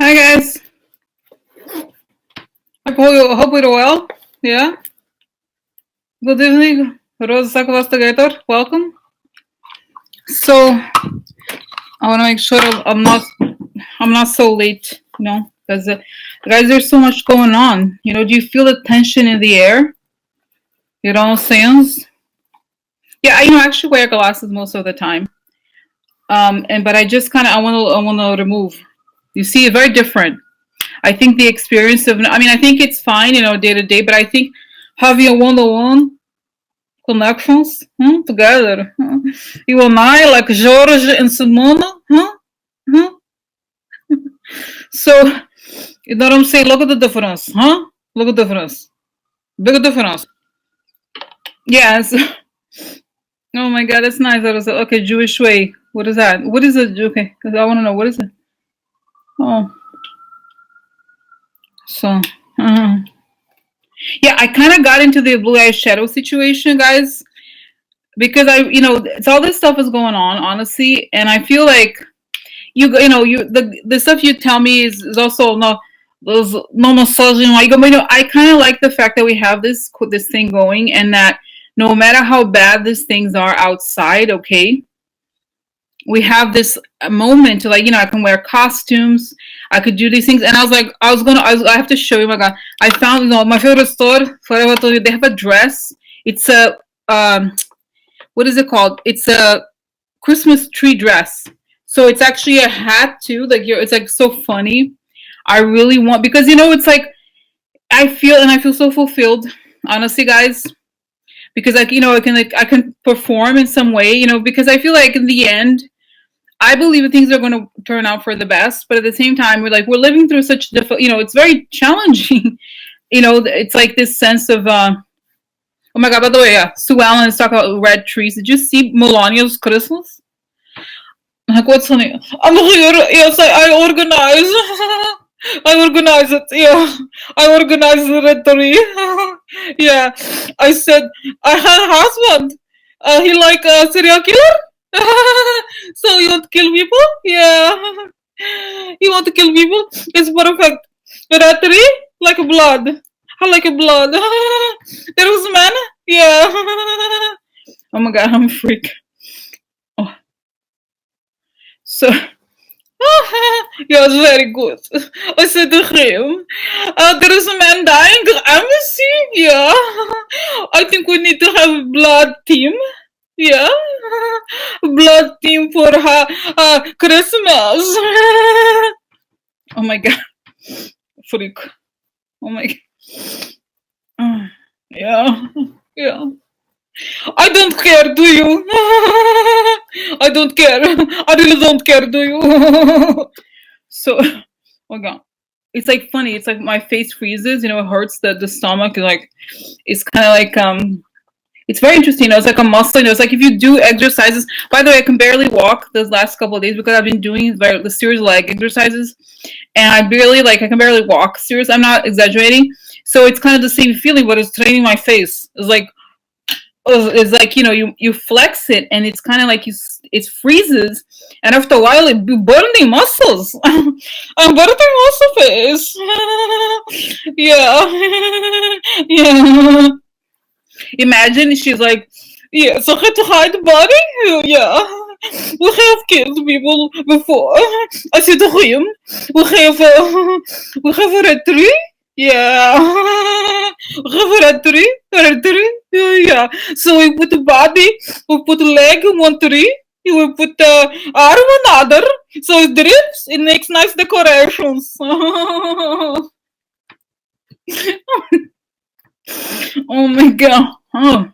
Hi guys. Hope you're well. Yeah. Good evening, Rose Sakavastigator. Welcome. So I want to make sure I'm not so late. Because guys, there's so much going on. Do you feel the tension in the air? You know what I'm saying? Yeah, I actually wear glasses most of the time. But I just kind of I want to remove. You see, it's very different. I think the experience of I think it's fine, day to day, but I think having a one-on-one connections together. You and I, like George and Simona. Huh? So, you know what I'm saying? Look at the difference. Look at the difference. Big difference. Yes. Oh my god, that's nice. That was okay, Jewish way. What is that? What is it? Okay, because I want to know. What is it? Oh. So. Yeah, I kind of got into the blue eye shadow situation, guys, because it's all this stuff is going on, honestly, and I feel like the stuff you tell me is also no massaging. Like, I kind of like the fact that we have this thing going, and that no matter how bad these things are outside, okay, we have this moment to I can wear costumes, I could do these things, and I have to show you. My God, I found my favorite store. Forever I told you they have a dress. It's a what is it called? It's a Christmas tree dress. So it's actually a hat too. It's like so funny. I really want because it's like I feel so fulfilled, honestly, guys. Because I can perform in some way, because I feel like in the end, I believe that things are going to turn out for the best. But at the same time, we're living through such difficult, it's very challenging. It's like this sense of oh my God, by the way, Sue Allen is talking about red trees. Did you see Melania's Christmas? Like, what's funny? I'm here. Yes, I organize. I organize it. Yeah, I organize the red tree. Yeah, I said I had a husband. He like a serial killer. So you want to kill people? Yeah. You want to kill people? It's perfect. Red tree like blood. I like blood. There was a man. Yeah. Oh my God, I'm a freak. Oh. So, yeah, it's very good. I said to him, there is a man dying. Embassy? Yeah. I think we need to have a blood team. Yeah. Blood team for Christmas. Oh my God. Freak. Oh my God. Yeah. Yeah. I don't care, do you? I don't care. I really don't care, do you? So, oh God. It's like funny. It's like my face freezes, it hurts the stomach. It's kind of like, it's very interesting. It's like a muscle. It's like if you do exercises. By the way, I can barely walk those last couple of days because I've been doing the serious leg exercises, and I can barely walk. Serious, I'm not exaggerating. So it's kind of the same feeling, but it's training my face. It's like you flex it, and it's kind of like it freezes, and after a while it burning muscles. I'm burning muscle face. Yeah. Yeah. Imagine she's like, yeah, so I had to hide the body. Yeah, we have killed people before. I said to him, we have a red tree. Yeah, we have a red tree. Yeah. So we put the body, we put the leg in one tree. We put the arm in another. So it drips. It makes nice decorations. Oh my God. Oh.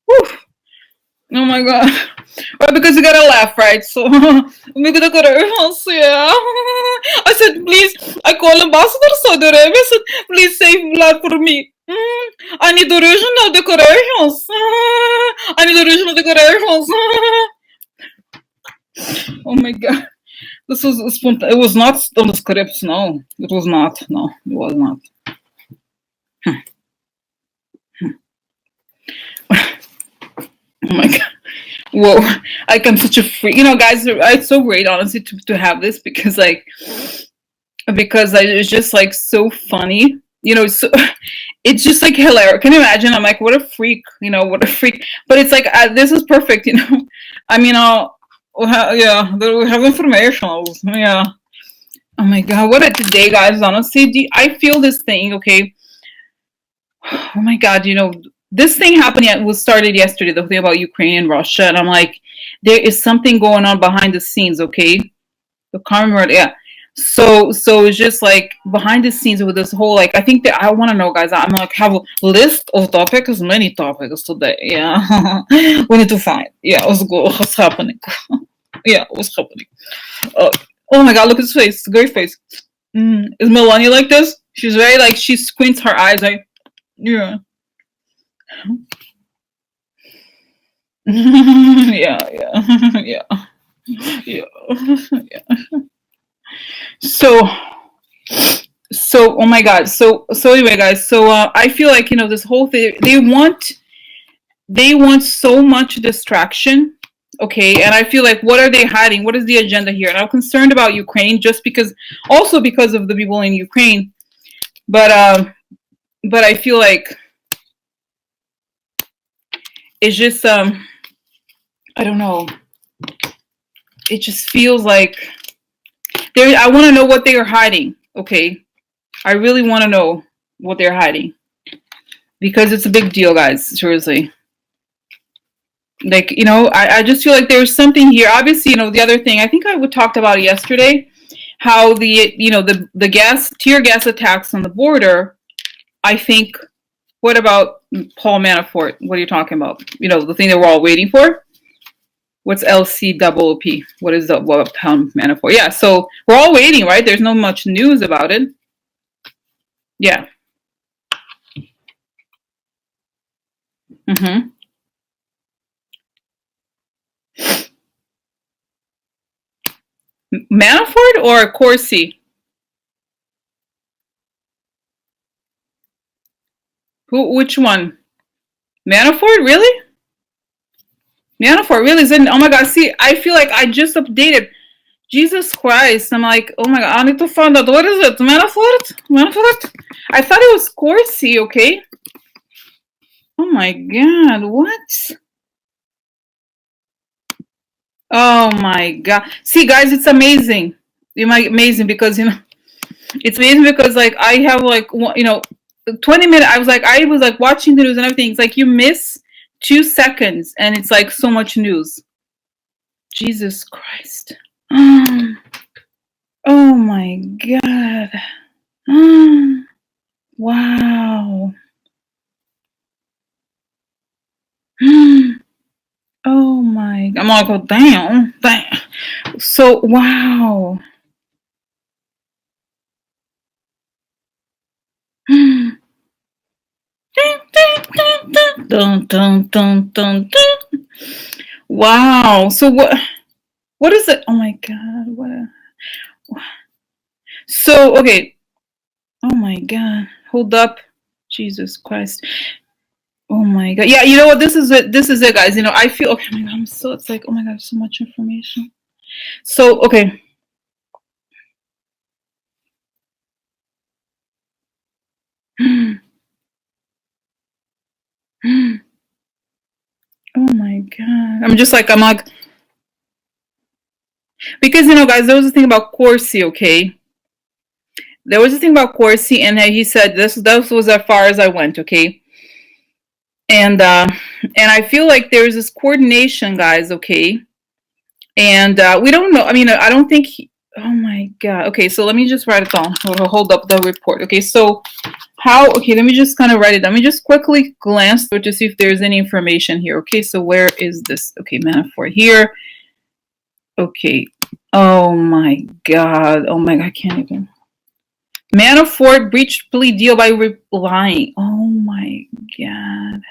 Whew. Oh my God. Well, because you gotta laugh, right? So, make the decorations, yeah. I said, please, I call Ambassador Saudi Arabia. I said, please save blood for me. I need original decorations. I need original decorations. Oh my God. This was it was not on the script, no. It was not. No, it was not. Oh my God. Whoa. I'm such a freak. Guys, it's so great, honestly, to have this because, because it's just like so funny. So it's just like hilarious. Can you imagine? I'm like, what a freak, what a freak. But it's like, this is perfect, I mean, yeah, we have information. Yeah. Oh my God, what a day, guys. Honestly, I feel this thing, okay? Oh my God, this thing happened was started yesterday, the thing about Ukraine and Russia. And I'm like, there is something going on behind the scenes, okay? The Carmen, yeah. So it's just like behind the scenes with this whole, like, I think that I want to know, guys. I'm like, have a list of topics, many topics today. Yeah, we need to find. Yeah, what's happening? Yeah, what's happening? Uh, oh my God, look at his face. Great face. Is Melania like this? She's very like, she squints her eyes like, yeah. Yeah, yeah, yeah, yeah, yeah. So, oh my God. So anyway, guys. So I feel like this whole thing. They want so much distraction. Okay, and I feel like, what are they hiding? What is the agenda here? And I'm concerned about Ukraine, just because, also because of the people in Ukraine. But I feel like it's just I don't know. It just feels like I want to know what they are hiding. Okay, I really want to know what they're hiding, because it's a big deal, guys. Seriously. Like, I just feel like there's something here. Obviously, the other thing, I think I talked about it yesterday, how the tear gas attacks on the border. I think, what about Paul Manafort? What are you talking about? The thing that we're all waiting for. What's LCOOP? What is what Paul Manafort? Yeah, so we're all waiting, right? There's no much news about it. Yeah. Mm-hmm. Manafort or Corsi? Which one? Manafort, really? Manafort, really? Isn't? Oh my God! See, I feel like I just updated. Jesus Christ! I'm like, oh my God! I need to find out, what is it? Manafort? Manafort? I thought it was Corsi. Okay. Oh my God! What? Oh my God! See, guys, it's amazing. Amazing because it's amazing because, like, I have like 20 minutes. I was like watching the news and everything. It's like you miss 2 seconds and it's like so much news. Jesus Christ. Oh my God. Wow. Oh my. I'm like, oh, damn. Damn. So, wow. Dun, dun, dun, dun, dun. Wow. So what is it? Oh my God. So, okay. Oh my God. Hold up. Jesus Christ. Oh my God. Yeah, you know what? This is it. This is it, guys. I feel, okay. Oh my God. It's like, oh my God, so much information. So, okay. Oh my God. I'm like, because, guys, there was a thing about Corsi, okay? There was a thing about Corsi, and he said this was as far as I went, okay? And I feel like there's this coordination, guys, okay? And we don't know. I mean, I don't think oh my God. Okay, so let me just write it down. Hold up the report. Okay, so okay, let me just kind of write it. Let me just quickly glance through to see if there's any information here. Okay, so where is this? Okay, Manafort here. Okay. Oh my God. Oh my God, I can't even. Manafort breached plea deal by lying. Oh my God.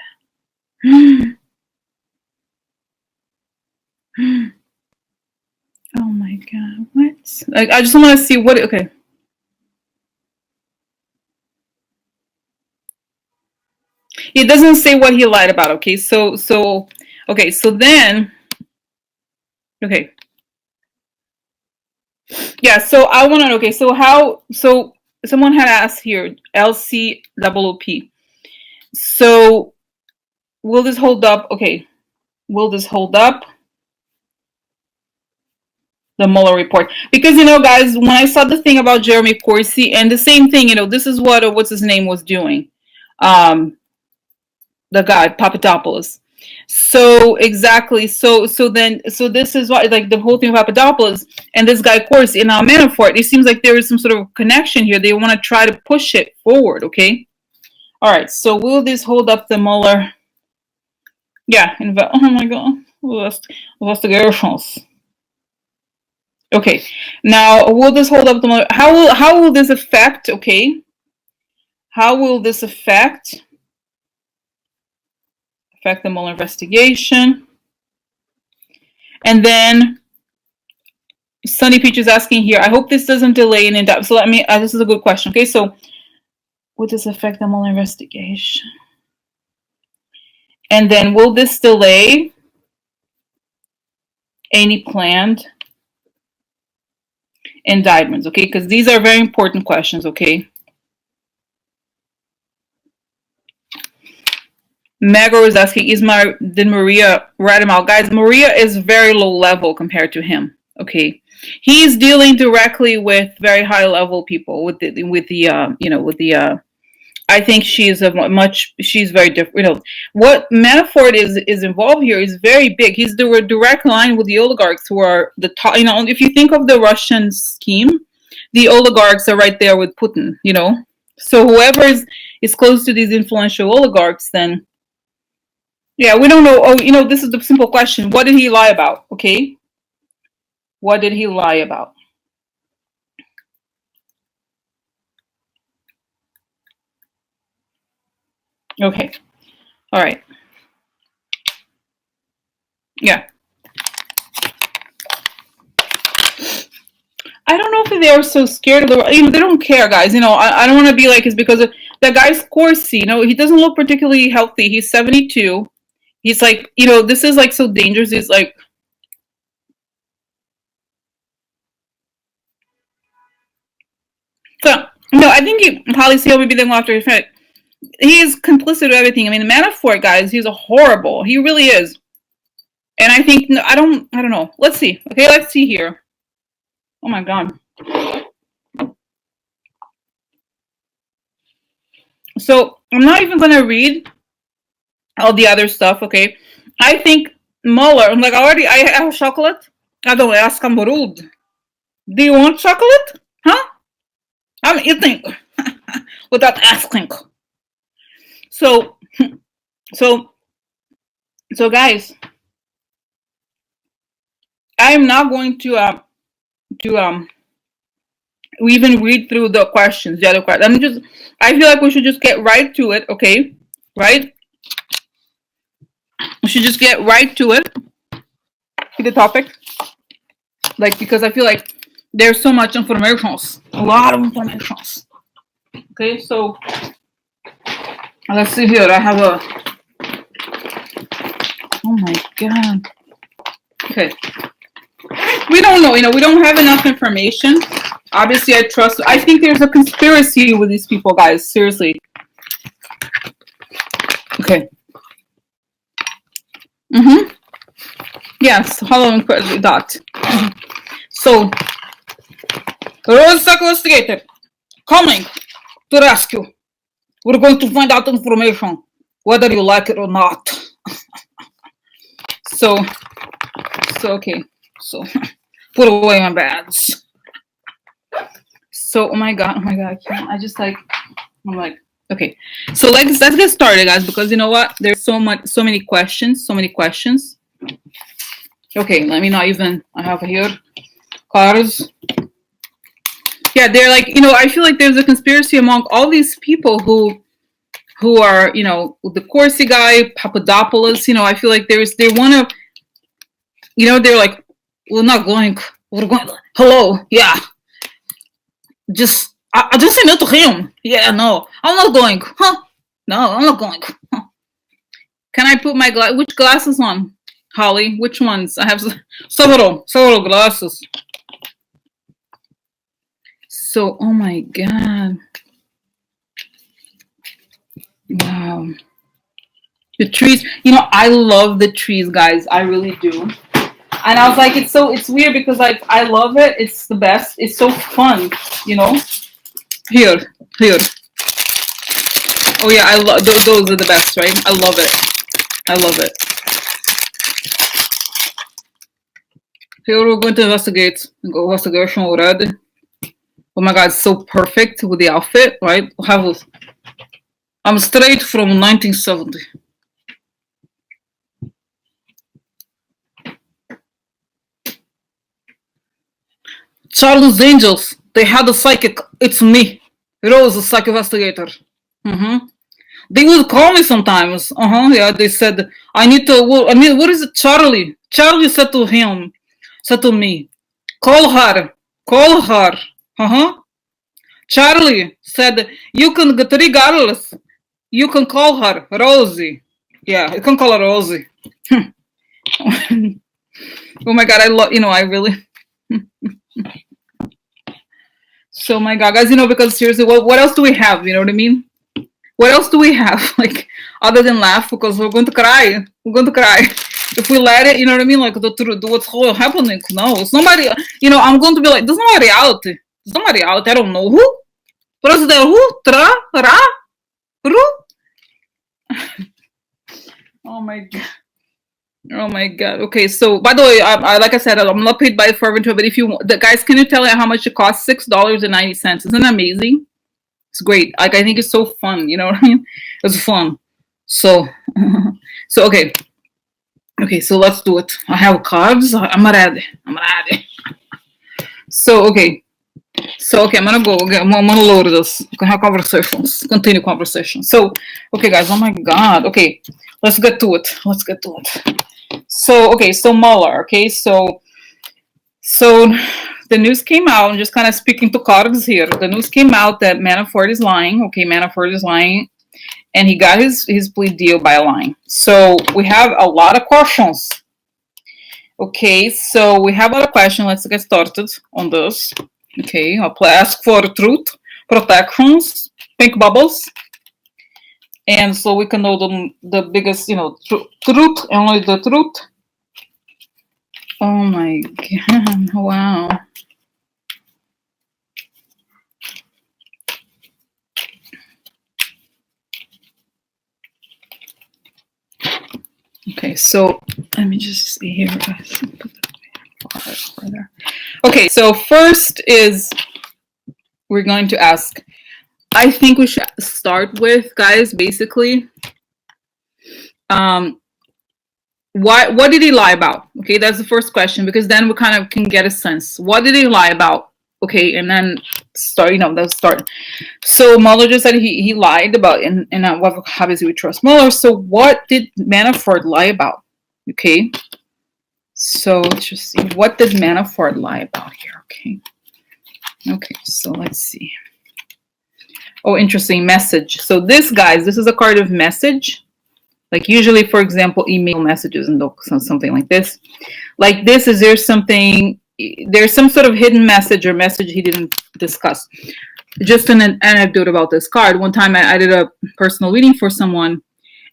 Oh my God. What? Like, I just want to see what. Okay. It doesn't say what he lied about. Okay. Okay. So then. Okay. Yeah, so I want to know, okay, so so someone had asked here, LCOOP. So will this hold up? Okay, will this hold up the Mueller report? Because, guys, when I saw the thing about Jeremy Corsi and the same thing, this is what's his name was doing. The guy, Papadopoulos. So exactly. So this is why, like, the whole thing of Papadopoulos and this guy Corsi and now Manafort, it seems like there is some sort of connection here. They want to try to push it forward, okay? All right, so will this hold up the Mueller? Yeah, oh my god. Investigations. Okay. Now, will this hold up the Mueller? How will this affect, okay? How will this affect the Mueller investigation? And then Sunny Peach is asking here, I hope this doesn't delay an indictment. So this is a good question. Okay, so will this affect the Mueller investigation? And then will this delay any planned indictments? Okay, because these are very important questions, okay? Magor is asking, did Maria rat him out? Guys, Maria is very low level compared to him, okay? He's dealing directly with very high level people I think she's very different. What Manafort is involved here is very big. He's the direct line with the oligarchs who are the top. If you think of the Russian scheme, the oligarchs are right there with Putin. So whoever is close to these influential oligarchs, then yeah, we don't know. Oh, this is the simple question: what did he lie about? Okay, what did he lie about? Okay, all right. Yeah. I don't know if they are so scared of they don't care, guys. I don't want to be like it's because of that guy's Corsi. He doesn't look particularly healthy. He's 72. He's like, this is like so dangerous. He's like, so no, I think he probably see maybe then go after his friend. He is complicit with everything. I mean, the Manafort guys, he's a horrible. He really is. And I think I don't know. Let's see. Okay, let's see here. Oh my god. So I'm not even gonna read all the other stuff, okay? I think Mueller, I'm like, I have chocolate. I don't ask, I'm rude. Do you want chocolate? Huh? I'm eating without asking. So, so, guys, I'm not going to we even read through the questions, the other questions. I feel like we should just get right to it, okay? Right? We should just get right to it, to the topic. Like, because I feel like there's so much information, a lot of information. Okay, so let's see here. I have a. Oh my god. Okay. We don't know. We don't have enough information. Obviously, I think there's a conspiracy with these people, guys. Seriously. Okay. Yes. Hello, dot. So, Rose investigator coming to rescue. We're going to find out information, whether you like it or not. So okay. So put away my bags. So oh my god, I can't. I'm like, okay. So let's get started, guys, because you know what? There's so many questions. Okay, let me not even. I have here cars. Yeah, they're like, I feel like there's a conspiracy among all these people who are, the Corsi guy, Papadopoulos. I feel like they want to, they're like, we're not going. We're going. Hello, yeah. I just say no to him. Yeah, no, I'm not going. Huh? No, I'm not going. Huh. Can I put my which glasses on, Holly? Which ones? I have several glasses. So, oh my God. Wow. The trees, I love the trees, guys. I really do. And I was like, it's weird because like I love it. It's the best. It's so fun, you know. Here. Oh yeah, I love those are the best, right? I love it. Here we're going to investigate. Go investigation already. Oh my God, it's so perfect with the outfit, right? I'm straight from 1970. Charlie's Angels. They had a psychic. It's me. Rose, a psych investigator. They would call me sometimes. Yeah, they said, I need to, what is it? Charlie. Charlie said to me, call her. Charlie said, you can get regardless. You can call her Rosie. Yeah, you can call her Rosie. Oh my God, I love, I really. So my God, guys, because seriously, what else do we have? You know what I mean? What else do we have? Like, other than laugh, because we're going to cry. If we let it, you know what I mean? Like, what's happening? No, it's nobody, I'm going to be like, this is not reality. I don't know who. President who? Ra? Ru? Oh my God. Okay, so by the way, I like I said, I'm not paid by Fervent, but if you want, the guys, can you tell me how much it costs? $6.90. Isn't that amazing? It's great. Like, I think it's so fun. You know what I mean? It's fun. So, okay, so let's do it. I have cards. I'm ready. So, okay. I'm gonna go. Okay, I'm gonna load this. We can have conversations. Continue conversation. So, okay, guys. Oh my God. Okay, let's get to it. So, okay. So Mueller. Okay. So the news came out. I'm just kind of speaking to cards here. The news came out that Manafort is lying. Okay, Manafort is lying, and he got his plea deal by lying. So we have a lot of questions. Okay, so we have a lot of questions. Let's get started on this. Okay, I'll ask for truth, protections, pink bubbles, and so we can know the biggest, truth, and only the truth. Oh my God! Wow. Okay, so let me just see here, guys. Okay, so first is we're going to ask. I think we should start with, guys, basically, what did he lie about? Okay, that's the first question, because then we kind of can get a sense. What did he lie about? Okay, and then start. Let's start. So Mueller just said he lied about, and obviously we trust Mueller. So what did Manafort lie about? Okay, so let's just see, what did Manafort lie about here? Okay, so let's see. Oh, interesting, message. So this, guys, this is a card of message. Like usually, for example, email messages and something like this. Like this, is there's some sort of hidden message or message he didn't discuss. Just an anecdote about this card. One time I did a personal reading for someone,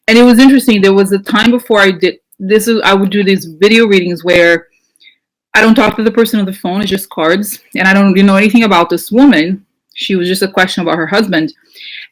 and it was interesting. There was a time before I did this. I would do these video readings where I don't talk to the person on the phone. It's just cards, and I don't really know anything about this woman. She was just a question about her husband,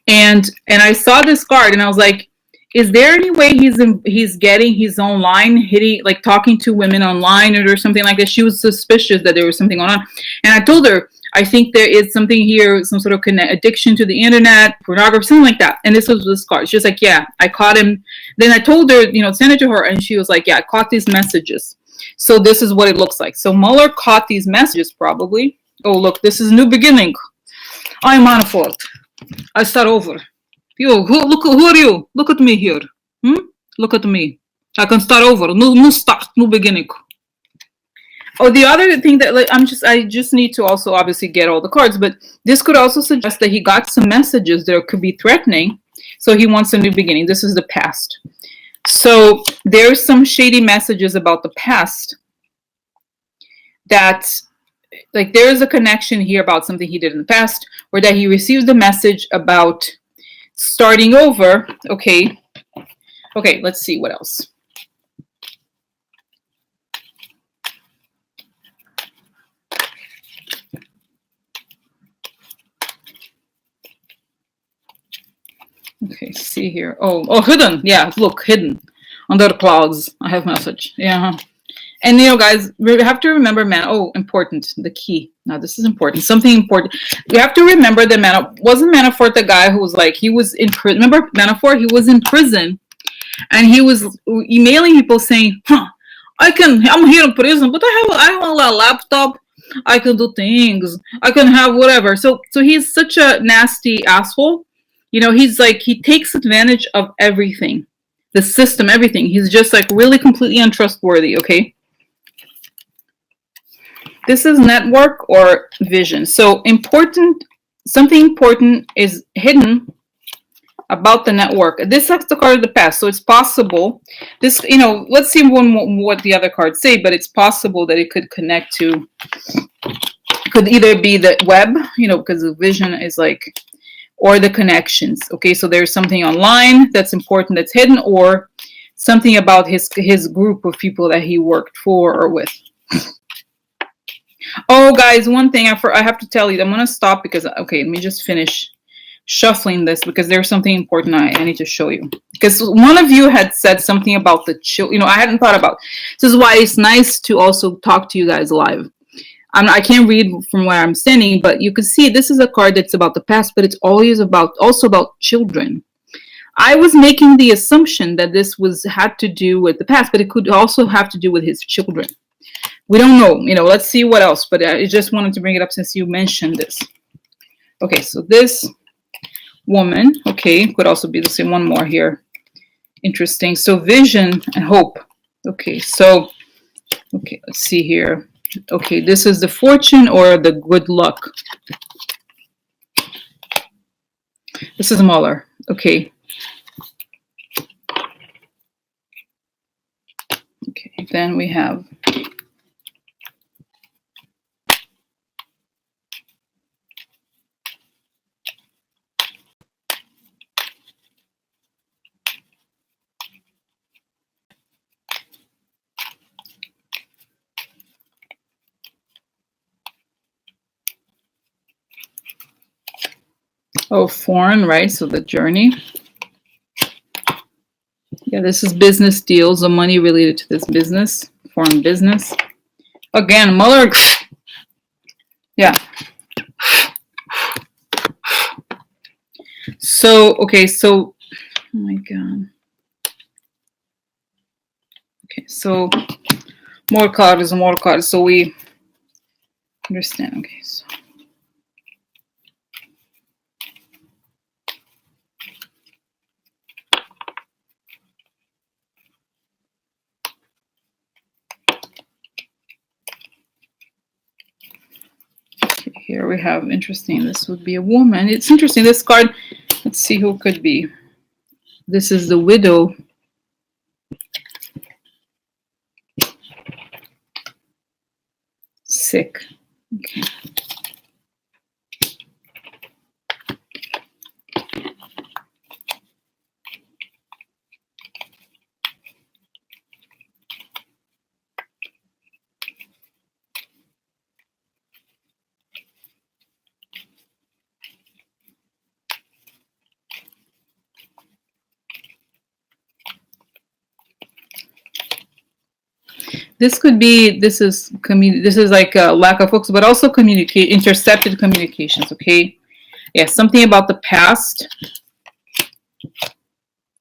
and I saw this card, and I was like, is there any way he's getting his online, hitting, like talking to women online or something like that? She was suspicious that there was something going on, and I told her, I think there is something here, some sort of addiction to the internet, pornography, something like that. And this was this card. She was like, yeah, I caught him. Then I told her, send it to her, and she was like, yeah, I caught these messages. So this is what it looks like. So Mueller caught these messages probably. Oh, look, this is new beginning. I'm Manafort. I start over. You, who are you? Look at me here. Look at me. I can start over. New start, new beginning. Oh, the other thing that I just need to also obviously get all the cards, but this could also suggest that he got some messages that could be threatening. So he wants a new beginning. This is the past. So there's some shady messages about the past that like there is a connection here about something he did in the past, or that he received a message about starting over. Okay. Okay, let's see what else. Okay, see here. Oh, hidden. Yeah, look, hidden under the clouds. I have message. Yeah. And guys, we have to remember, man. Oh, important. The key. Now, this is important. Something important. We have to remember that wasn't Manafort the guy who was like, he was in prison. Remember Manafort? He was in prison, and he was emailing people saying, I'm here in prison, but I have a laptop. I can do things. I can have whatever. So he's such a nasty asshole. He's like, he takes advantage of everything, the system, everything. He's just like really completely untrustworthy. Okay. This is network or vision. So something important is hidden about the network. This is the card of the past, so it's possible. This, let's see what the other cards say, but it's possible that it could connect to, could either be the web, because the vision is like, or the connections. Okay, so there's something online that's important that's hidden, or something about his group of people that he worked for or with. Oh, guys, one thing I have to tell you. I'm gonna stop because let me just finish shuffling this because there's something important I need to show you. Because one of you had said something about the I hadn't thought about. This is why it's nice to also talk to you guys live. I can't read from where I'm standing, but you can see this is a card that's about the past, but it's always also about children. I was making the assumption that this had to do with the past, but it could also have to do with his children. We don't know. Let's see what else. But I just wanted to bring it up since you mentioned this. Okay, so this woman, okay, could also be the same. One more here. Interesting. So vision and hope. Okay, so, let's see here. Okay, this is the fortune or the good luck. This is Mueller. Okay. Okay, then we have foreign, right? So the journey. Yeah, this is business deals, the money related to this business, foreign business. Again, Mueller. Yeah. So, oh my God. Okay, so more cards. So we understand. Okay, so. Here we have, interesting, this would be a woman. It's interesting, this card, let's see who could be. This is the widow. Sick. Okay. This could be, this is like a lack of focus, but also intercepted communications, okay? Yeah, something about the past.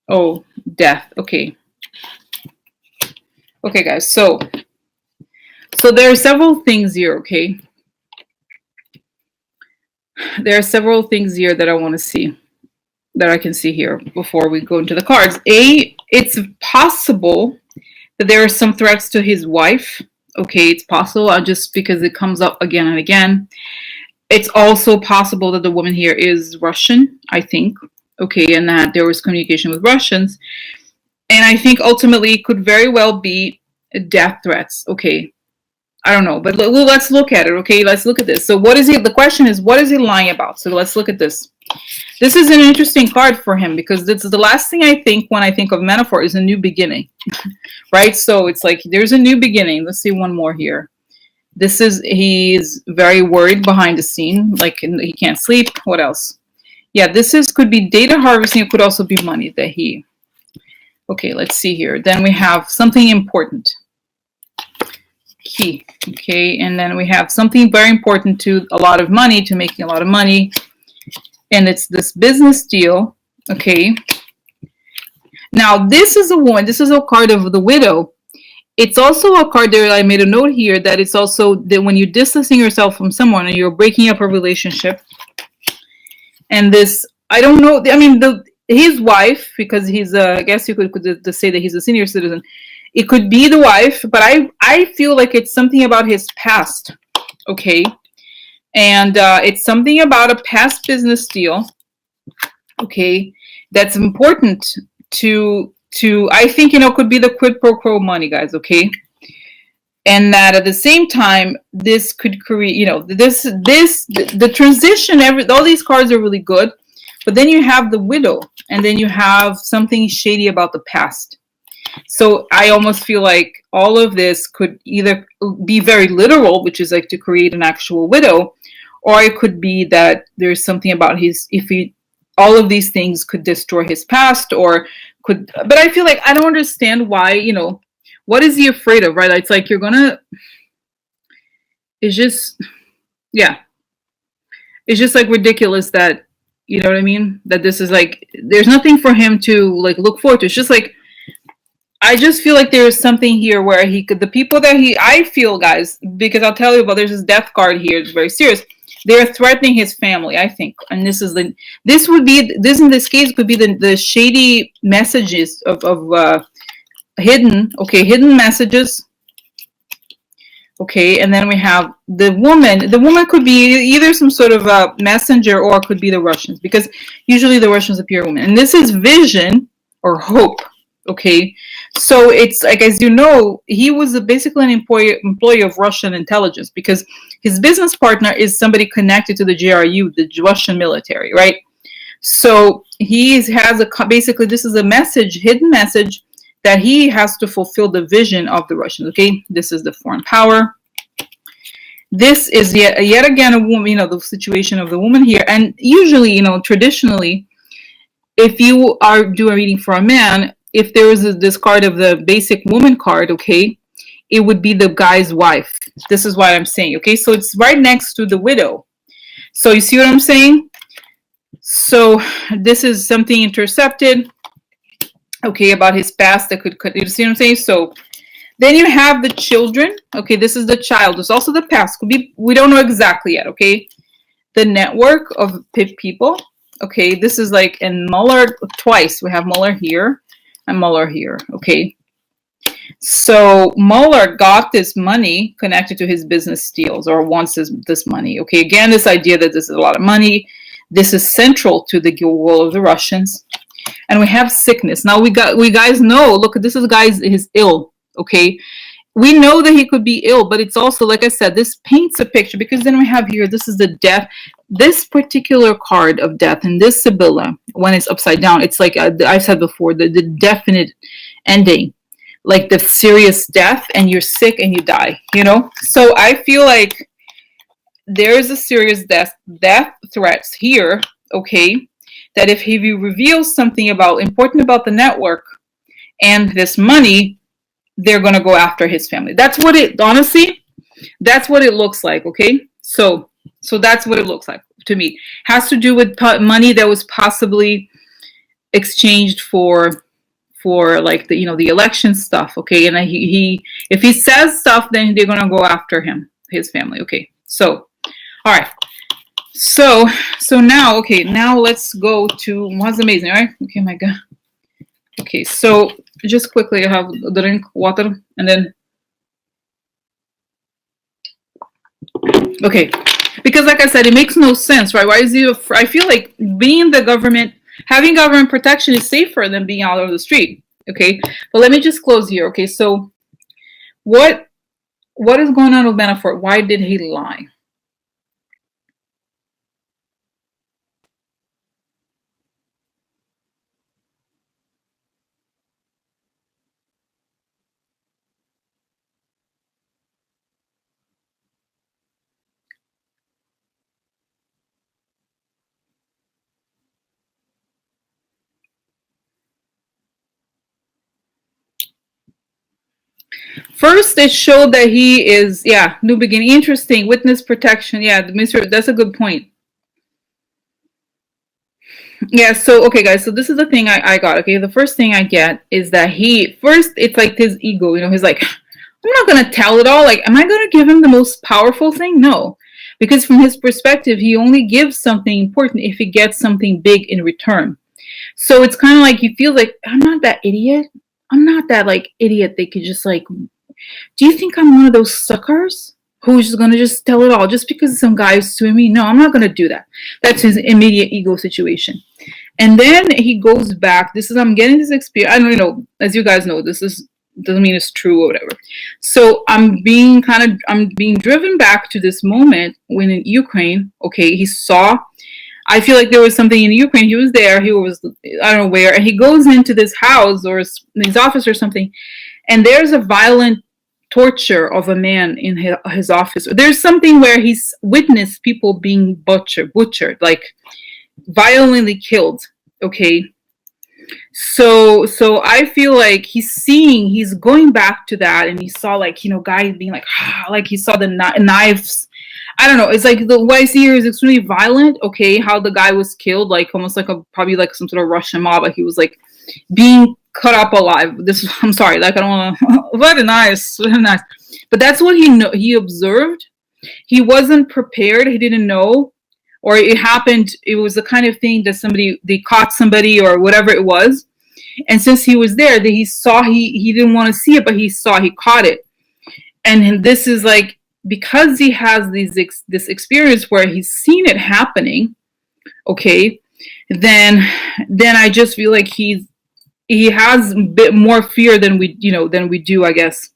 Oh, death, okay. Okay, guys, so there are several things here, okay? There are several things here that I want to see, that I can see here before we go into the cards. It's possible that there are some threats to his wife. Okay, it's possible, just because it comes up again and again. It's also possible that the woman here is Russian, I think. Okay, and that there was communication with Russians. And I think ultimately it could very well be death threats. Okay, I don't know, but well, let's look at it. Okay, let's look at this. So what is he? The question is, what is he lying about? So let's look at this. This is an interesting card for him because this is the last thing I think when I think of Manafort is a new beginning, right? So it's like there's a new beginning. Let's see one more here. This is, he's very worried behind the scene, like he can't sleep. What else? Yeah, this is, could be data harvesting. It could also be money that he, okay, let's see here. Then we have something important. Key, okay, and then we have something very important to a lot of money, to making a lot of money. And it's this business deal, okay? Now, this is a woman. This is a card of the widow. It's also a card there. I made a note here that it's also that when you're distancing yourself from someone and you're breaking up a relationship. And this, I don't know. I mean, his wife, because he's I guess you could say that he's a senior citizen. It could be the wife, but I feel like it's something about his past, okay? And it's something about a past business deal, okay, that's important to I think, you know, could be the quid pro quo money, guys, okay? And that at the same time, this could create, you know, the transition, all these cards are really good, but then you have the widow, and then you have something shady about the past. So I almost feel like all of this could either be very literal, which is like to create an actual widow, or it could be that there's something about all of these things could destroy his past, or could, but I feel like I don't understand why, you know, what is he afraid of, right? It's like it's just, yeah. It's just like ridiculous that, you know what I mean? That this is like, there's nothing for him to like look forward to. It's just like, I just feel like there is something here where he could, the people that I feel, guys, because I'll tell you about, there's this death card here. It's very serious. They're threatening his family, I think. And this in this case could be the shady messages of hidden messages. Okay, and then we have the woman. The woman could be either some sort of a messenger, or it could be the Russians, because usually the Russians appear women. And this is vision or hope. Okay, so it's like, as you know, he was basically an employee of Russian intelligence, because his business partner is somebody connected to the GRU, the Russian military, right? So he has basically, this is a message, hidden message, that he has to fulfill the vision of the Russians. Okay, this is the foreign power. This is yet again a woman, you know, the situation of the woman here. And usually, you know, traditionally, if you are doing a reading for a man, if there is this card of the basic woman card, okay, it would be the guy's wife. This is what I'm saying, okay? So it's right next to the widow. So you see what I'm saying? So this is something intercepted, okay, about his past that could, you see what I'm saying? So then you have the children, okay, this is the child. There's also the past, could be, we don't know exactly yet, okay? The network of people, okay, this is like in Mueller twice. We have Mueller here and Mueller here, okay? So Mueller got this money connected to his business deals, or wants this money, okay? Again, this idea that this is a lot of money. This is central to the goal of the Russians. And we have sickness. Now we guys know, look, this is guys, he's ill, okay? We know that he could be ill, but it's also, like I said, this paints a picture, because then we have here, this is the death. This particular card of death, and this Sibylla, when it's upside down, it's like I've said before, the definite ending, like the serious death, and you're sick and you die, you know? So I feel like there is a serious death threats here, okay? That if he reveals something important about the network and this money, they're going to go after his family. That's what it, honestly, that's what it looks like, okay? So that's what it looks like to me. Has to do with money that was possibly exchanged for like the, you know, the election stuff, okay? And if he says stuff, then they're going to go after his family, okay? So, all right. So now, okay, now let's go to what's amazing, all right? Okay, my God. Okay, so just quickly, I have a drink, water, and then, okay, because like I said, it makes no sense, right? Why is he? I feel like being the government, having government protection is safer than being out on the street, okay? But let me just close here, okay? So what what is going on with Manafort? Why did he lie? First, it showed that he is, yeah, new beginning. Interesting. Witness protection. Yeah, Mr. That's a good point. Yeah, so, okay, guys, so this is the thing I got, okay? The first thing I get is that first, it's like his ego, he's like, I'm not going to tell it all. Like, am I going to give him the most powerful thing? No. Because from his perspective, he only gives something important if he gets something big in return. So it's kind of like he feels like, I'm not that idiot. I'm not that, like, idiot. They could just, like, do you think I'm one of those suckers who's just going to just tell it all just because some guy is suing me? No, I'm not going to do that. That's his immediate ego situation. And then he goes back. I'm getting this experience. I don't know, as you guys know, doesn't mean it's true or whatever. So I'm being driven back to this moment when in Ukraine, okay, I feel like there was something in Ukraine. He was there. He was, I don't know where. And he goes into this house or his office or something. And there's a violent torture of a man in his office. There's something where he's witnessed people being butchered, like violently killed. Okay. So I feel like he's going back to that, and he saw, like, guys being like, like he saw the knives. I don't know. It's like what I see here is extremely violent. Okay. How the guy was killed, like almost like probably like some sort of Russian mob. Like he was like being cut up alive. I'm sorry. Like I don't want to, very nice. But that's what he observed. He wasn't prepared. He didn't know. Or it happened, it was the kind of thing that they caught somebody or whatever it was. And since he was there, that he didn't want to see it, but he caught it. And this is like, because he has this experience where he's seen it happening, okay, then I just feel like he has a bit more fear than we do, I guess.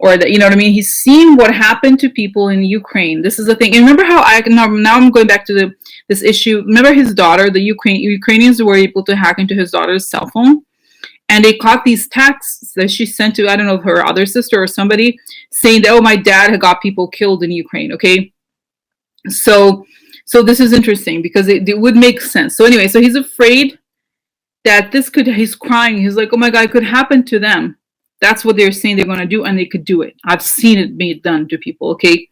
Or that, you know what I mean? He's seen what happened to people in Ukraine. This is the thing. And remember how now I'm going back to this issue. Remember his daughter, the Ukrainians were able to hack into his daughter's cell phone. And they caught these texts that she sent to, I don't know, her other sister or somebody, saying that, oh, my dad had got people killed in Ukraine, okay? So this is interesting because it would make sense. So anyway, so he's afraid that he's crying. He's like, oh my God, it could happen to them. That's what they're saying they're going to do, and they could do it. I've seen it being done to people, okay?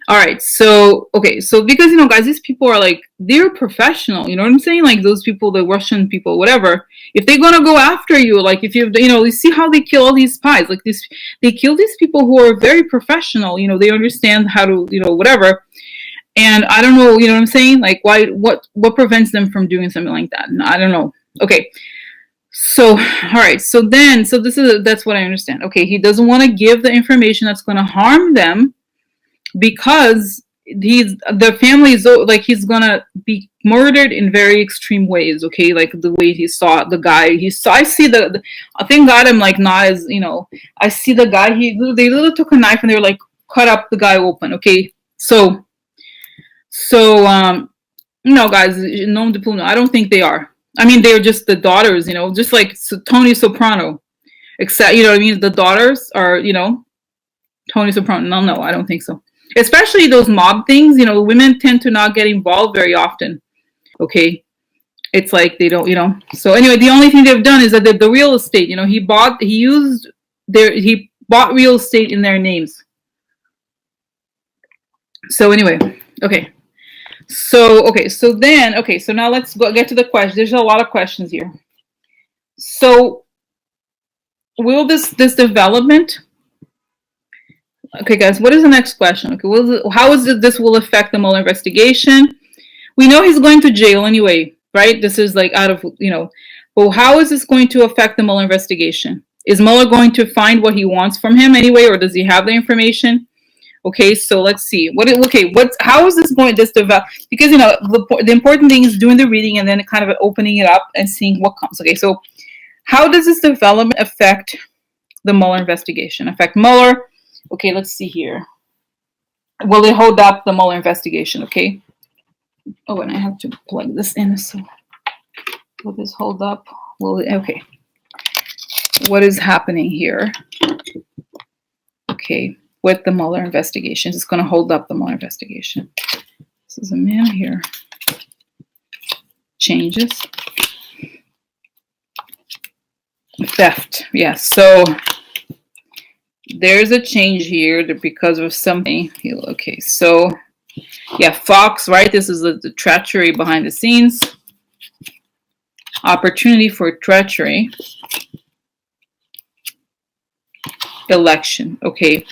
All right, so because, guys, these people are like, they're professional, you know what I'm saying? Like those people, the Russian people, whatever, if they're going to go after you, like if you see how they kill all these spies, like they kill these people who are very professional, they understand how to, whatever. And I don't know, you know what I'm saying? Like what prevents them from doing something like that? I don't know. Okay. So, all right. So that's what I understand. Okay. He doesn't want to give the information that's going to harm them because the family is like, he's going to be murdered in very extreme ways. Okay. Like the way he saw the guy, I see thank God I'm like not as, I see the guy, they literally took a knife and they were like, cut up the guy open. Okay. So, no, guys, non diploma. I don't think they are. I mean, they're just the daughters, just like Tony Soprano. Except, you know what I mean? The daughters are, Tony Soprano. No, I don't think so. Especially those mob things, women tend to not get involved very often. Okay. It's like they don't, So anyway, the only thing they've done is that the real estate, he bought real estate in their names. So anyway, okay. So now let's get to the question. There's a lot of questions here. So will this development, okay guys, what is the next question? Okay, how is this will affect the Mueller investigation? We know he's going to jail anyway, right? This is like out of, but how is this going to affect the Mueller investigation? Is Mueller going to find what he wants from him anyway, or does he have the information? Okay, so let's see. How is this going to develop? Because, the important thing is doing the reading and then kind of opening it up and seeing what comes. Okay, so how does this development affect the Mueller investigation? Affect Mueller? Okay, let's see here. Will it hold up the Mueller investigation? Okay. Oh, and I have to plug this in. So will this hold up? Will it? Okay. What is happening here? Okay, with the Mueller investigation, it's going to hold up the Mueller investigation. This is a man here. Changes. Theft. Yes. So there's a change here because of something. Okay. So yeah, Fox, right? This is the treachery behind the scenes. Opportunity for treachery. Election. Okay.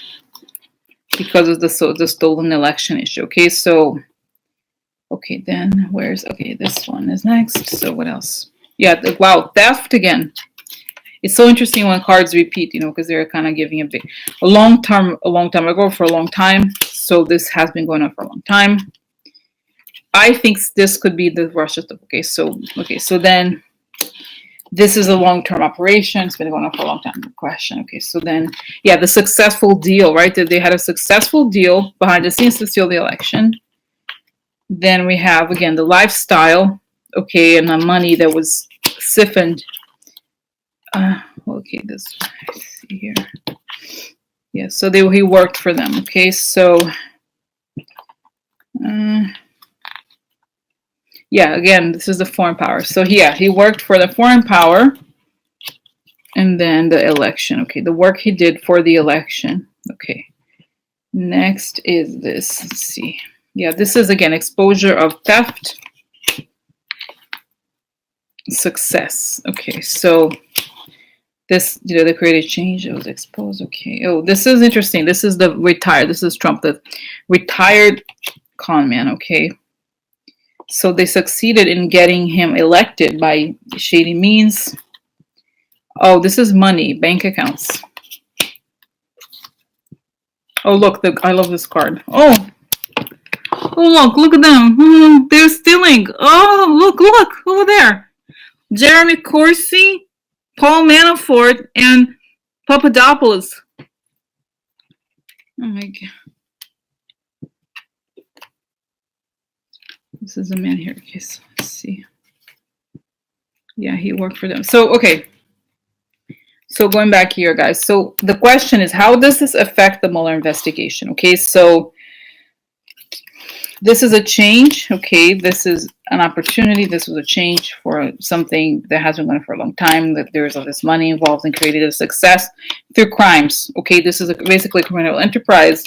Because of the stolen election issue. Okay. So, okay, then where's, okay, this one is next. So what else? Yeah. Wow. Theft again. It's so interesting when cards repeat, you know, because they're kind of giving a long time ago for a long time. So this has been going on for a long time. I think this could be the Russia stuff. Okay, so then this is a long-term operation. It's been going on for a long time. Good question. Okay, so then, yeah, the successful deal, right? That they had a successful deal behind the scenes to steal the election. Then we have, again, the lifestyle, okay, and the money that was siphoned. Okay, this, let's see here. Yeah, so he worked for them. Okay, so yeah, again, this is the foreign power. So yeah, he worked for the foreign power, and then the election. Okay, the work he did for the election. Okay, next is this. Let's see. Yeah, this is again exposure of theft, success. Okay, so this, you know, the creative change, it was exposed. Okay. Oh, this is interesting. This is the retired. This is Trump, the retired con man. Okay. So they succeeded in getting him elected by shady means. Oh, this is money, bank accounts. Oh, look, I love this card. Oh, look at them. They're stealing. Oh, look over there. Jeremy Corsi, Paul Manafort, and Papadopoulos. Oh my God. This is a man here. Okay, so let's see. Yeah, he worked for them. So, okay. So going back here, guys. So the question is, how does this affect the Mueller investigation? Okay, so this is a change. Okay, this is an opportunity. This was a change for something that has been going on for a long time, that there's all this money involved and created a success through crimes. Okay, this is basically a criminal enterprise.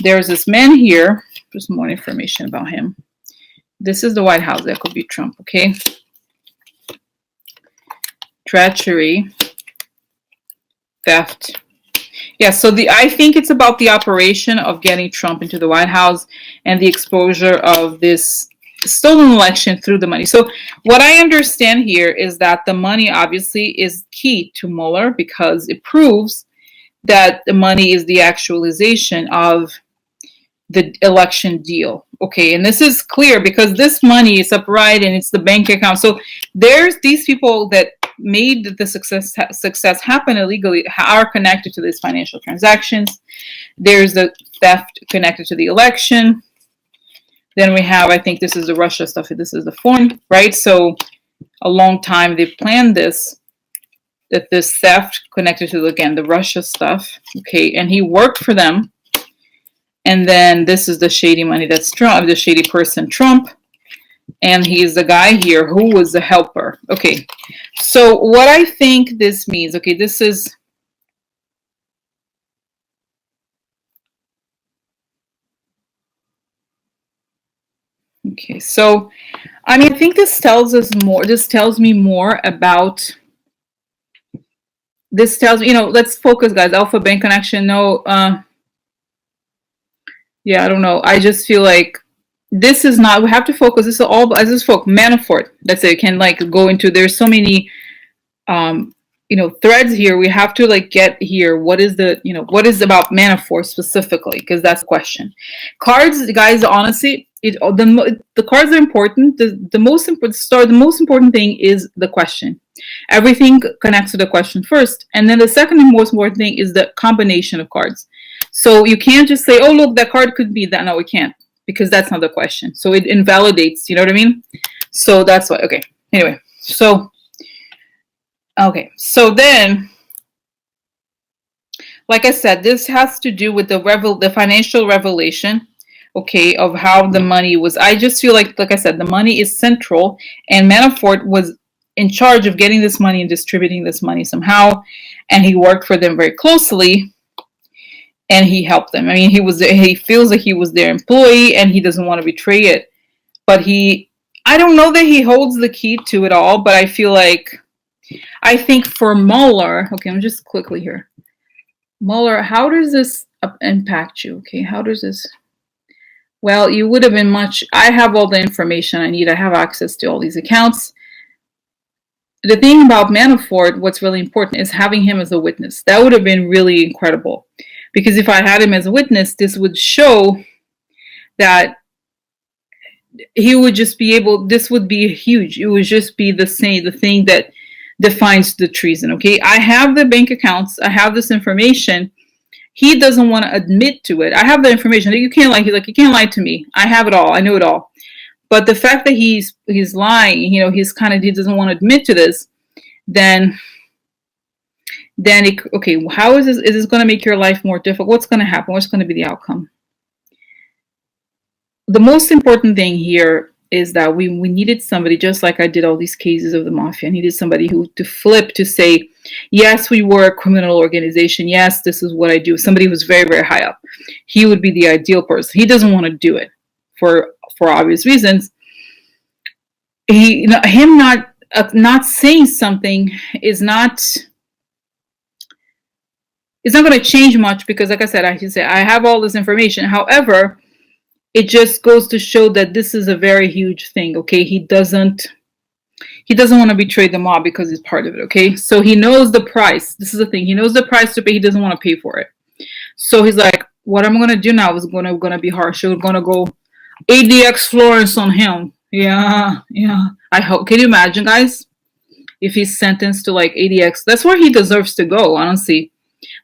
There's this man here. There's more information about him. This is the White House. That could be Trump. Okay, treachery, theft. Yeah, so I think it's about the operation of getting Trump into the White House and the exposure of this stolen election through the money. So what I understand here is that the money obviously is key to Mueller because it proves that the money is the actualization of the election deal. Okay, and this is clear because this money is upright and it's the bank account. So there's these people that made the success happen illegally are connected to these financial transactions. There's the theft connected to the election. Then we have, I think this is the Russia stuff. This is the foreign, right? So a long time they planned this, that this theft connected to, again, the Russia stuff. Okay, and he worked for them. And then this is the shady money that's Trump, the shady person Trump. And he's the guy here who was the helper. Okay, so what I think this means, okay, this is, okay, so, I mean, I think this tells us more, this tells me more about, this tells me, you know, let's focus, guys, Alpha Bank connection, no, yeah, I don't know, I just feel like, this is not, we have to focus, this is all, as this folk, Manafort, that's it, can like go into, there's so many, you know, threads here, we have to like get here, what is the, you know, what is about Manafort specifically, because that's the question. Cards, guys, honestly, the cards are important, the most important thing is the question. Everything connects to the question first, and then the second most important thing is the combination of cards. So you can't just say, oh, look, that card could be that. No, we can't, because that's not the question. So it invalidates, you know what I mean? So that's why, okay. Anyway, so, okay. So then, like I said, this has to do with the financial revelation, okay, of how the money was. I just feel like I said, the money is central, and Manafort was in charge of getting this money and distributing this money somehow, and he worked for them very closely, and he helped them. I mean, he feels like he was their employee, and he doesn't want to betray it. But I don't know that he holds the key to it all, but I think for Mueller, okay, I'm just quickly here. Mueller, how does this impact you? Okay, how does this? Well, you would have been I have all the information I need. I have access to all these accounts. The thing about Manafort, what's really important is having him as a witness. That would have been really incredible. Because if I had him as a witness, this would show that he would just be this would be huge. It would just be the thing that defines the treason, okay? I have the bank accounts. I have this information. He doesn't want to admit to it. I have the information. You can't lie. He's like, you can't lie to me. I have it all. I know it all. But the fact that he's lying, you know, he doesn't want to admit to this, then okay, how is this going to make your life more difficult? What's going to happen? What's going to be the outcome? The most important thing here is that we needed somebody, just like I did all these cases of the mafia. I needed somebody to flip, to say, yes, we were a criminal organization. Yes, this is what I do. Somebody who's very, very high up. He would be the ideal person. He doesn't want to do it for obvious reasons. Him not saying something is not. It's not going to change much because, like I said, I have all this information. However, it just goes to show that this is a very huge thing, okay? He doesn't want to betray the mob because he's part of it, okay? So he knows the price. This is the thing. He knows the price to pay. He doesn't want to pay for it. So he's like, what I'm going to do now is going to be harsh. We're going to go ADX Florence on him. Yeah. I hope. Can you imagine, guys? If he's sentenced to like ADX, that's where he deserves to go, honestly.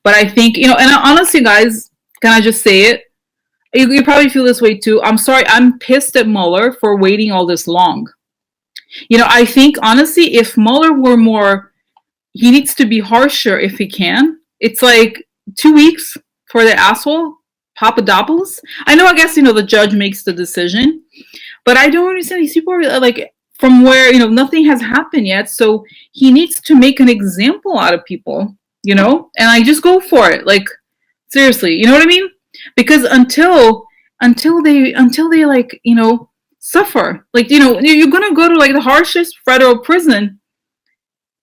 But I think, and honestly, guys, can I just say it? You probably feel this way too. I'm sorry. I'm pissed at Mueller for waiting all this long. I think, honestly, if Mueller were more, he needs to be harsher if he can. It's like 2 weeks for the asshole, Papadopoulos. I know, I guess, the judge makes the decision. But I don't understand. These people are like, from where, nothing has happened yet. So he needs to make an example out of people, and I just go for it. Like, seriously, you know what I mean? Because until they like, suffer, like, you're going to go to like the harshest federal prison.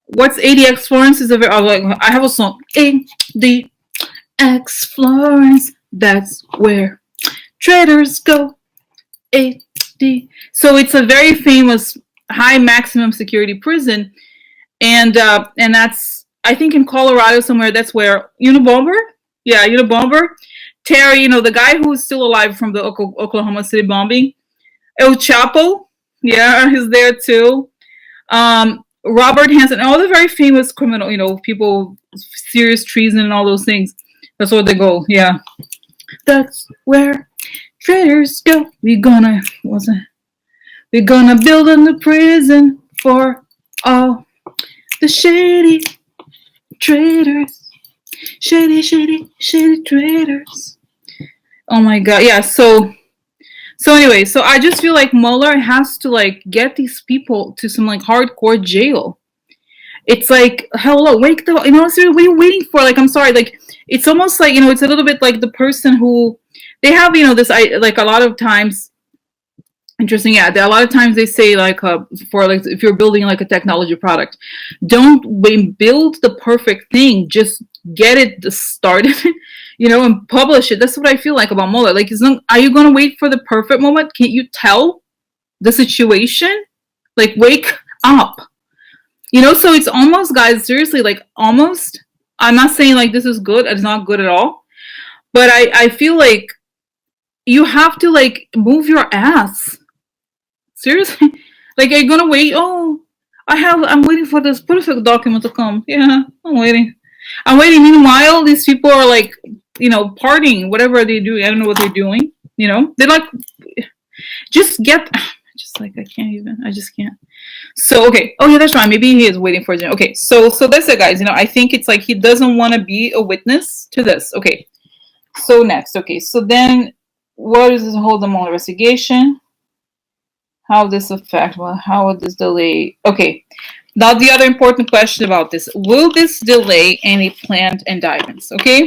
What's ADX Florence is I have a song, ADX Florence, that's where traitors go. So it's a very famous high maximum security prison, and that's, I think, in Colorado somewhere. That's where Unabomber, Terry, the guy who's still alive from the Oklahoma City bombing, El Chapo, he's there too. Robert Hansen, all the very famous criminal, people, serious treason and all those things. That's where they go. Yeah, that's where traitors go. We're gonna build a new prison for all the shady traitors. Shady traitors. Oh my god, yeah, so anyway, so I just feel like Mueller has to like get these people to some like hardcore jail. It's like, hello, wake the, what are you waiting for? Like, I'm sorry, like, it's almost like, it's a little bit like the person who, they have, this, like, a lot of times, interesting, yeah, a lot of times they say, like, for, like, if you're building, like, a technology product, don't build the perfect thing, just get it started, and publish it. That's what I feel like about Mueller. Like, are you going to wait for the perfect moment? Can't you tell the situation? Like, wake up. So it's almost, guys, seriously, like, almost, I'm not saying, like, this is good. It's not good at all. But I feel like you have to, like, move your ass. Seriously? Like, are you gonna wait? Oh, I'm waiting for this perfect document to come. Yeah, I'm waiting. Meanwhile, these people are, like, partying, whatever they do. I don't know what they're doing. They're like, just get, just like, I just can't. So, okay. Oh yeah, that's right. Maybe he is waiting for it. Okay. So that's it, guys. I think it's like he doesn't want to be a witness to this. Okay. So next. Okay. So then what is this whole Mueller investigation? How this affect? Well, how would this delay? Okay. Now the other important question about this: will this delay any planned indictments? Okay.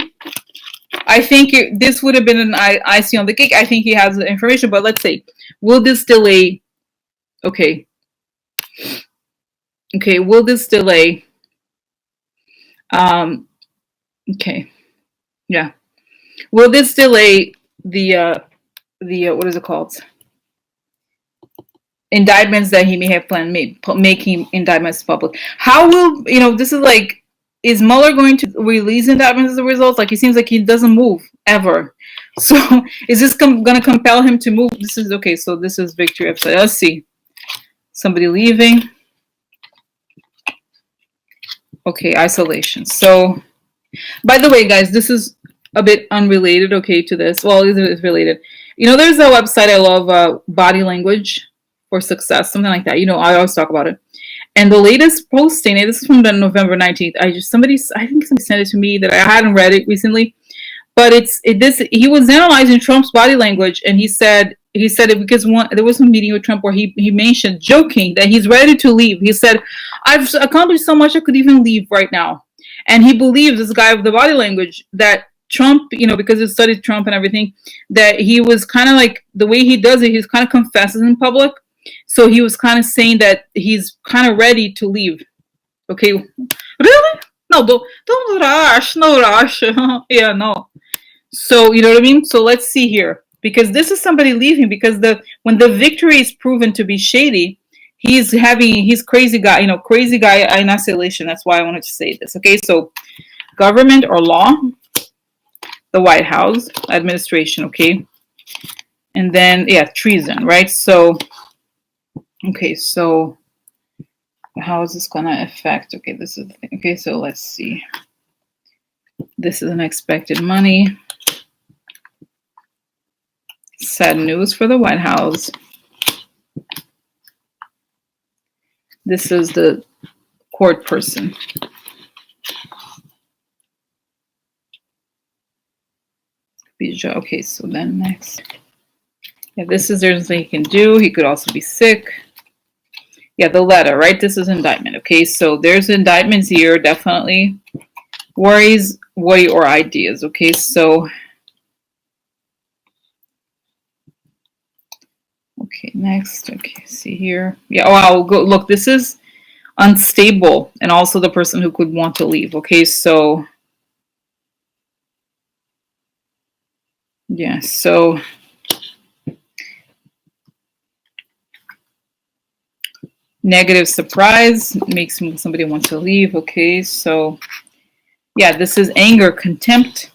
I think this would have been an icing on the cake. I think he has the information, but let's say, will this delay? Okay. Okay. Will this delay? Okay. Yeah. Will this delay the what is it called? Indictments that he may have planned, making indictments public. How will this is like, is Mueller going to release indictments as a result? Like, it seems like he doesn't move ever. So is this going to compel him to move? This is okay. So this is victory episode. Let's see. Somebody leaving. Okay, isolation. So, by the way, guys, this is a bit unrelated. Okay, to this. Well, it's related. There's a website I love, Body Language for Success, something like that. I always talk about it. And the latest posting, this is from the November 19th. I think somebody sent it to me that I hadn't read it recently. But he was analyzing Trump's body language, and he said it because there was a meeting with Trump where he mentioned, joking, that he's ready to leave. He said, "I've accomplished so much I could even leave right now." And he believes, this guy with the body language, that Trump, because he studied Trump and everything, that he was kind of like, the way he does it, he's kind of confesses in public. So he was kind of saying that he's kind of ready to leave. Okay, really? No, don't rush. No rush. Yeah, no. So you know what I mean? So let's see here, because this is somebody leaving, because when the victory is proven to be shady, he's crazy guy, crazy guy in isolation. That's why I wanted to say this. Okay, so government or law, the White House, administration, okay, and then treason, right? So okay, so how is this gonna affect? Okay, this is the thing. Okay, so let's see. This is unexpected money. Sad news for the White House. This is the court person. Okay, so then next. Yeah, this is there's nothing he can do. He could also be sick. Yeah, the letter, right? This is indictment. Okay, so there's indictments here, definitely. Worries, worry, or ideas. Okay, so. Okay, next. Okay, see here. Yeah, oh, I'll go. Look, this is unstable, and also the person who could want to leave. Okay, so. Yeah, so. Negative surprise makes somebody want to leave. Okay, so. Yeah, this is anger, contempt.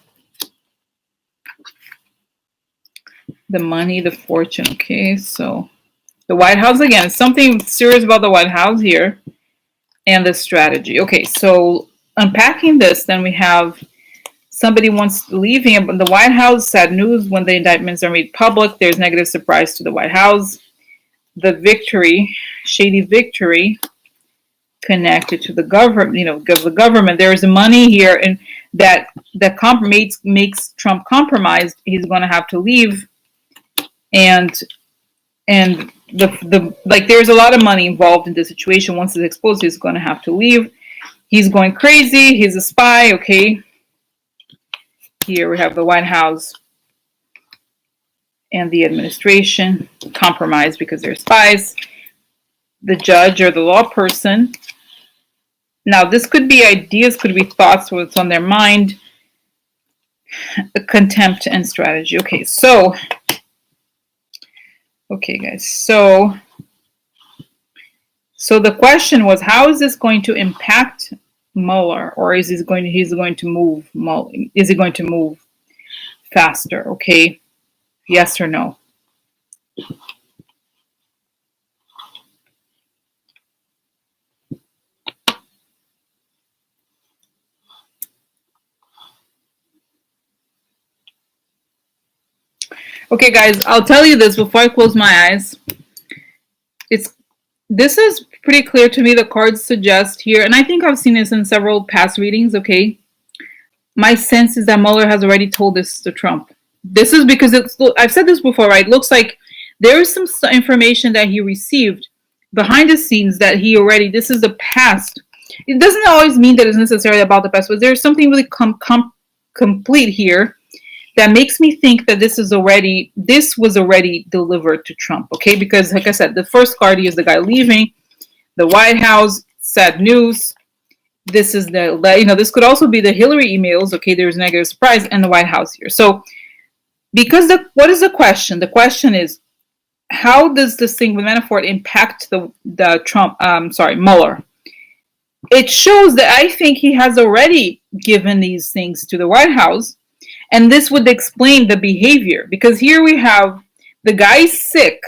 The money, the fortune. Okay, so. The White House, again, something serious about the White House here. And the strategy. Okay, so unpacking this, then we have somebody wants leaving the White House. Sad news when the indictments are made public. There's negative surprise to the White House. The victory, shady victory, connected to the government. The government. There is money here, and that makes Trump compromised. He's going to have to leave, and there's a lot of money involved in the situation. Once it's exposed, he's going to have to leave. He's going crazy. He's a spy. Okay. Here we have the White House and the administration compromised because they're spies. The judge or the law person. Now, this could be ideas, could be thoughts, what's on their mind. Contempt and strategy. Okay, so. Okay, guys. So the question was, how is this going to impact Mueller, or is he's going to move Mueller? Is he going to move faster? Okay, yes or no? Okay, guys, I'll tell you this before I close my eyes. This is pretty clear to me. The cards suggest here, and I think I've seen this in several past readings, okay? My sense is that Mueller has already told this to Trump. This is because I've said this before, right? It looks like there is some information that he received behind the scenes that he already, this is the past. It doesn't always mean that it's necessarily about the past, but there's something really complete here that makes me think that this was already delivered to Trump, okay? Because like I said, the first card is the guy leaving the White House, sad news. This is this could also be the Hillary emails, okay? There's negative surprise, and the White House here. So because what is the question? The question is, how does this thing with Manafort impact the Trump, Mueller? It shows that I think he has already given these things to the White House, and this would explain the behavior, because here we have the guy's sick,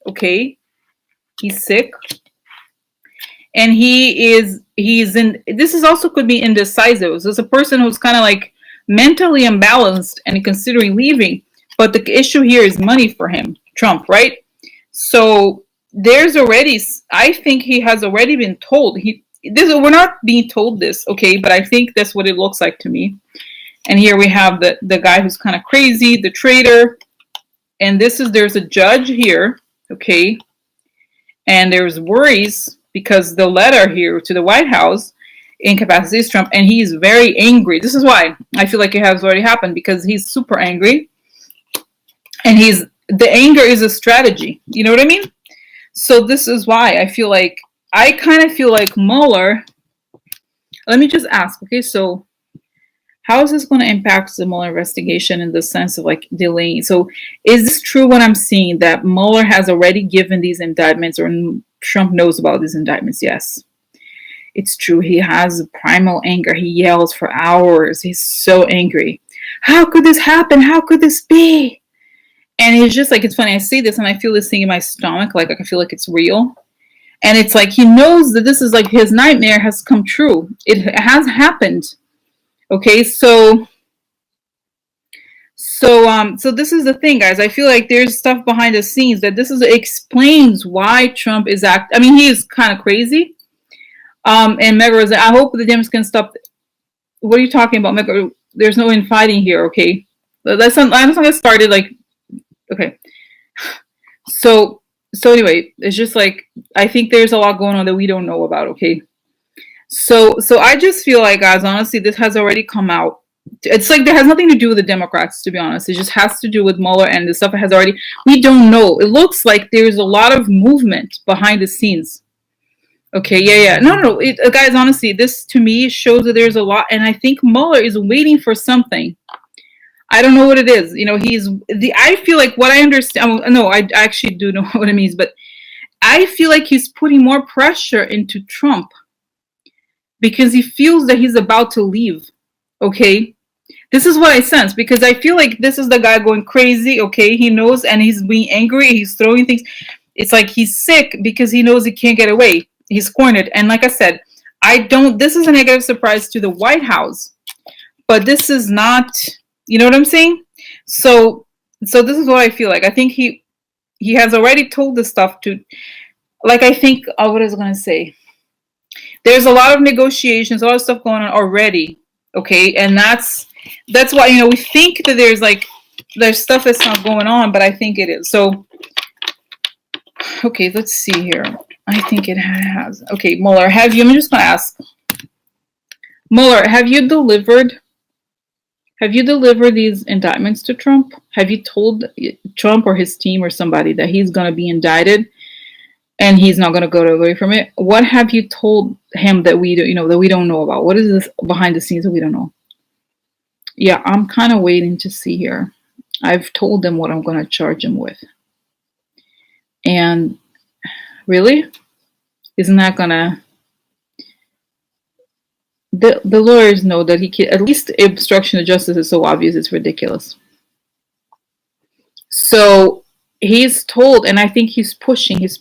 okay? He's sick, and he's in. This is also could be indecisive. So it's a person who's kind of like mentally imbalanced and considering leaving, but the issue here is money for him, Trump, right? So there's already, I think he has already been told. We're not being told this, okay? But I think that's what it looks like to me. And here we have the guy who's kind of crazy, the traitor. And there's a judge here, okay? And there's worries because the letter here to the White House incapacitates Trump, and he's very angry. This is why I feel like it has already happened, because he's super angry. And the anger is a strategy. You know what I mean? So this is why I kind of feel like Mueller. Let me just ask, okay? So how is this going to impact the Mueller investigation in the sense of like delaying? So is this true what I'm seeing, that Mueller has already given these indictments, or Trump knows about these indictments? Yes, it's true. He has primal anger. He yells for hours. He's so angry. How could this happen? How could this be? And it's just like, it's funny. I see this and I feel this thing in my stomach. Like I feel like it's real. And it's like he knows that this is like his nightmare has come true. It has happened. Okay, so this is the thing, guys. I feel like there's stuff behind the scenes that explains why Trump is I mean, he is kind of crazy. And Megara was like, I hope the Dems can stop. What are you talking about, Megara? There's no infighting here, okay? That's not get started. Like, okay. So anyway, it's just like, I think there's a lot going on that we don't know about, okay? So I just feel like, guys, honestly, this has already come out. It's like there has nothing to do with the Democrats, to be honest. It just has to do with Mueller, and the stuff has already, we don't know. It looks like there's a lot of movement behind the scenes. Okay, yeah. No. Guys, honestly, this to me shows that there's a lot, and I think Mueller is waiting for something. I don't know what it is. You know, I feel like what I understand, no, I actually do know what it means, but I feel like he's putting more pressure into Trump because he feels that he's about to leave. Okay, this is what I sense, because I feel like this is the guy going crazy. Okay, he knows, and he's being angry. He's throwing things. It's like he's sick because he knows he can't get away. He's cornered. And like I said, this is a negative surprise to the White House, but this is not, you know what I'm saying? So this is what I feel like. I think he has already told this stuff to, like, I think, what was I going to say? There's a lot of negotiations, a lot of stuff going on already. Okay. And that's why, you know, we think that there's stuff that's not going on, but I think it is. So, okay, let's see here. I think it has. Okay, Mueller, I'm just going to ask. Mueller, have you delivered these indictments to Trump? Have you told Trump or his team or somebody that he's going to be indicted and he's not going to go away from it? What have you told him that we don't know about? What is this behind the scenes that we don't know? Yeah, I'm kind of waiting to see here. I've told them what I'm going to charge him with. And really? Isn't that gonna... The lawyers know that he can, at least obstruction of justice is so obvious, it's ridiculous. So he's told, and I think he's pushing. This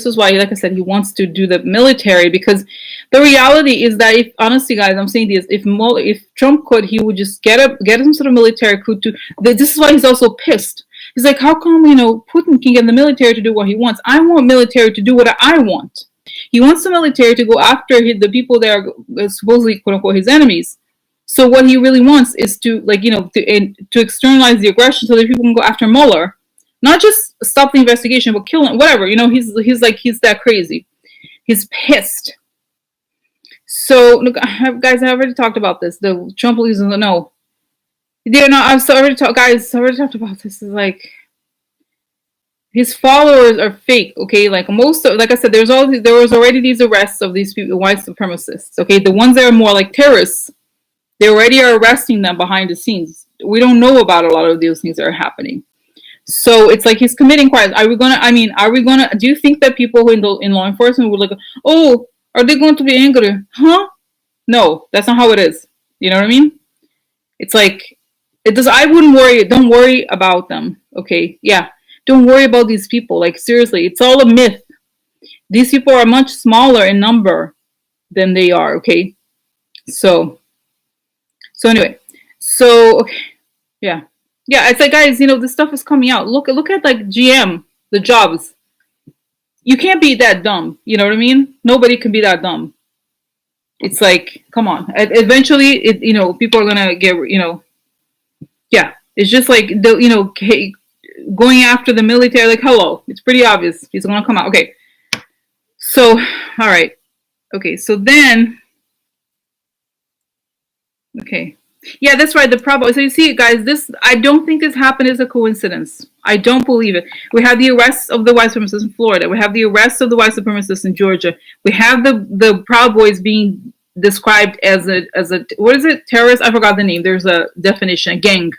is why, like I said, he wants to do the military, because the reality is that, if honestly, guys, I'm saying this, if Trump could, he would just get some sort of military coup to. This is why he's also pissed, He's like, how come, Putin can get the military to do what he wants? I want military to do what I want. He wants the military to go after the people that are supposedly, quote unquote, his enemies. So what he really wants is to, to externalize the aggression so that people can go after Mueller. Not just stop the investigation, but kill him, whatever. He's that crazy. He's pissed. So, look, guys, I already talked about this. The Trump leaders know. They're not. I've already talked, guys. I already talked about this. Is like his followers are fake. Okay, like like I said, there was already these arrests of these people, white supremacists. Okay, the ones that are more like terrorists, they already are arresting them behind the scenes. We don't know about a lot of those things that are happening. So it's like he's committing crimes. Are we gonna? Do you think that people who in law enforcement would like, oh, are they going to be angry? Huh? No, that's not how it is. You know what I mean? It's like, it does. I wouldn't worry. Don't worry about them. Okay? Yeah. Don't worry about these people. Like, seriously, it's all a myth. These people are much smaller in number than they are. Okay? So anyway. So, okay. Yeah. Yeah, it's like, guys, this stuff is coming out. Look at like GM, the jobs. You can't be that dumb. You know what I mean? Nobody can be that dumb. It's like, come on. Eventually, people are gonna get, yeah. It's just like going after the military. Like, hello, it's pretty obvious. He's gonna come out. Okay. So, all right. Okay. So then, okay. Yeah, that's right. The problem. So you see, guys, I don't think this happened as a coincidence. I don't believe it. We have the arrests of the white supremacists in Florida. We have the arrests of the white supremacists in Georgia. We have the Proud Boys being described as a what is it? Terrorist? I forgot the name. There's a definition, a gang.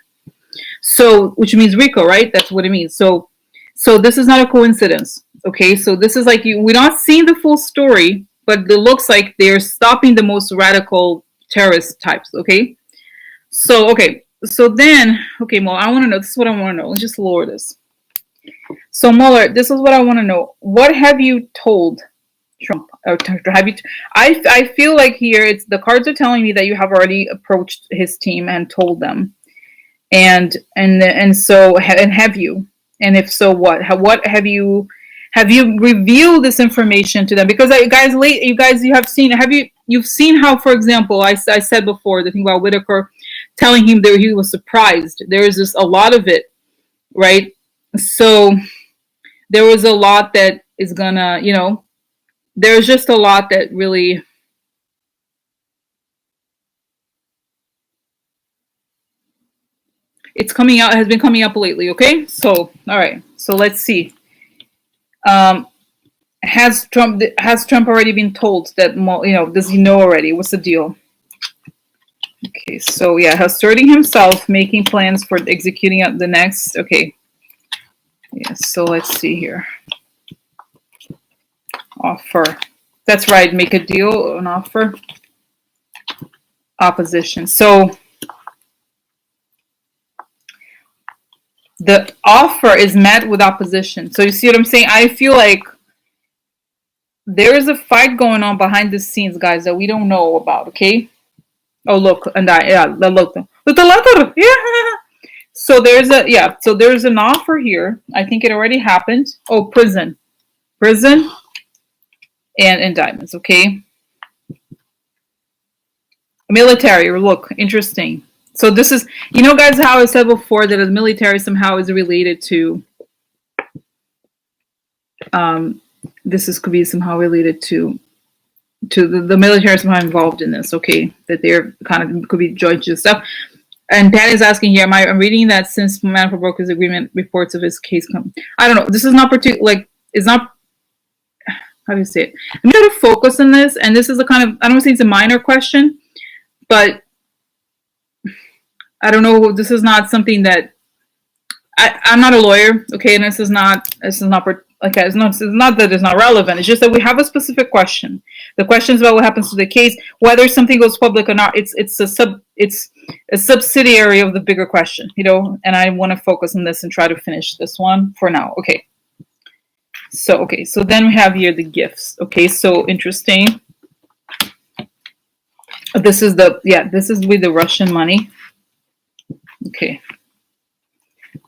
So, which means RICO, right? That's what it means. So this is not a coincidence. Okay, so this is like we're not seeing the full story, but it looks like they're stopping the most radical terrorist types. Okay. So, okay. So then, okay, Mueller, I want to know. This is what I want to know. Let's just lower this. So, Mueller, this is what I want to know. What have you told Trump? Or have you? I feel like here the cards are telling me that you have already approached his team and told them, and so have you? And if so, what? What have you? Have you revealed this information to them? Because you have seen. You've seen how, for example, I said before the thing about Whitaker telling him that he was surprised. There is just a lot of it, right? So there was a lot that is gonna, there's just a lot that really. It's coming out, has been coming up lately, okay? So, all right. So let's see. Has Trump already been told that, does he know already? What's the deal? Okay, so yeah, asserting himself, making plans for executing the next. Okay. Yeah, so let's see here. Offer. That's right, make a deal, an offer. Opposition. So the offer is met with opposition. So you see what I'm saying? I feel like there is a fight going on behind the scenes, guys, that we don't know about, okay? Oh, look, look the letter, yeah. So there's an offer here. I think it already happened. Oh, prison, and indictments, okay? Military, look, interesting. So this is, guys, how I said before that the military somehow is related to, could be somehow related to the military somehow involved in this, okay? That they're kind of could be judges and stuff. And Pat is asking here, I'm reading that since Manafort broke his agreement, reports of his case come. I don't know. This is not it's not, how do you say it? I'm going to focus on this, and this is a kind of, I don't think it's a minor question, but I don't know. This is not something that I'm not a lawyer, okay? And this is not okay. It's not that it's not relevant. It's just that we have a specific question. The question is about what happens to the case, whether something goes public or not. It's a subsidiary of the bigger question, And I want to focus on this and try to finish this one for now. Okay. So then we have here the gifts. Okay, so interesting. This is with the Russian money. Okay.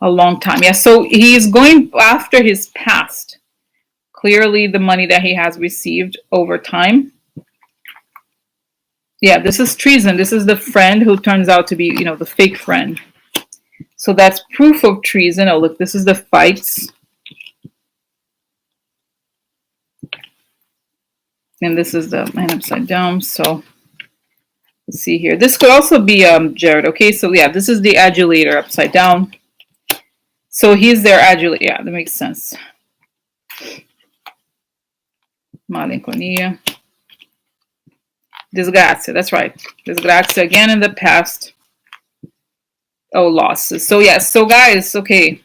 A long time. Yeah, so he's going after his past. Clearly the money that he has received over time. Yeah, this is treason. This is the friend who turns out to be, you know, the fake friend. So that's proof of treason. Oh, look, this is the fights. And this is the man upside down. So let's see here. This could also be Jared. Okay, so yeah, this is the adulator upside down. So he's their adulator. Yeah, that makes sense. Malinconia. Disgrazia. That's right. Disgrazia again in the past. Oh, losses. So yeah, so guys, okay.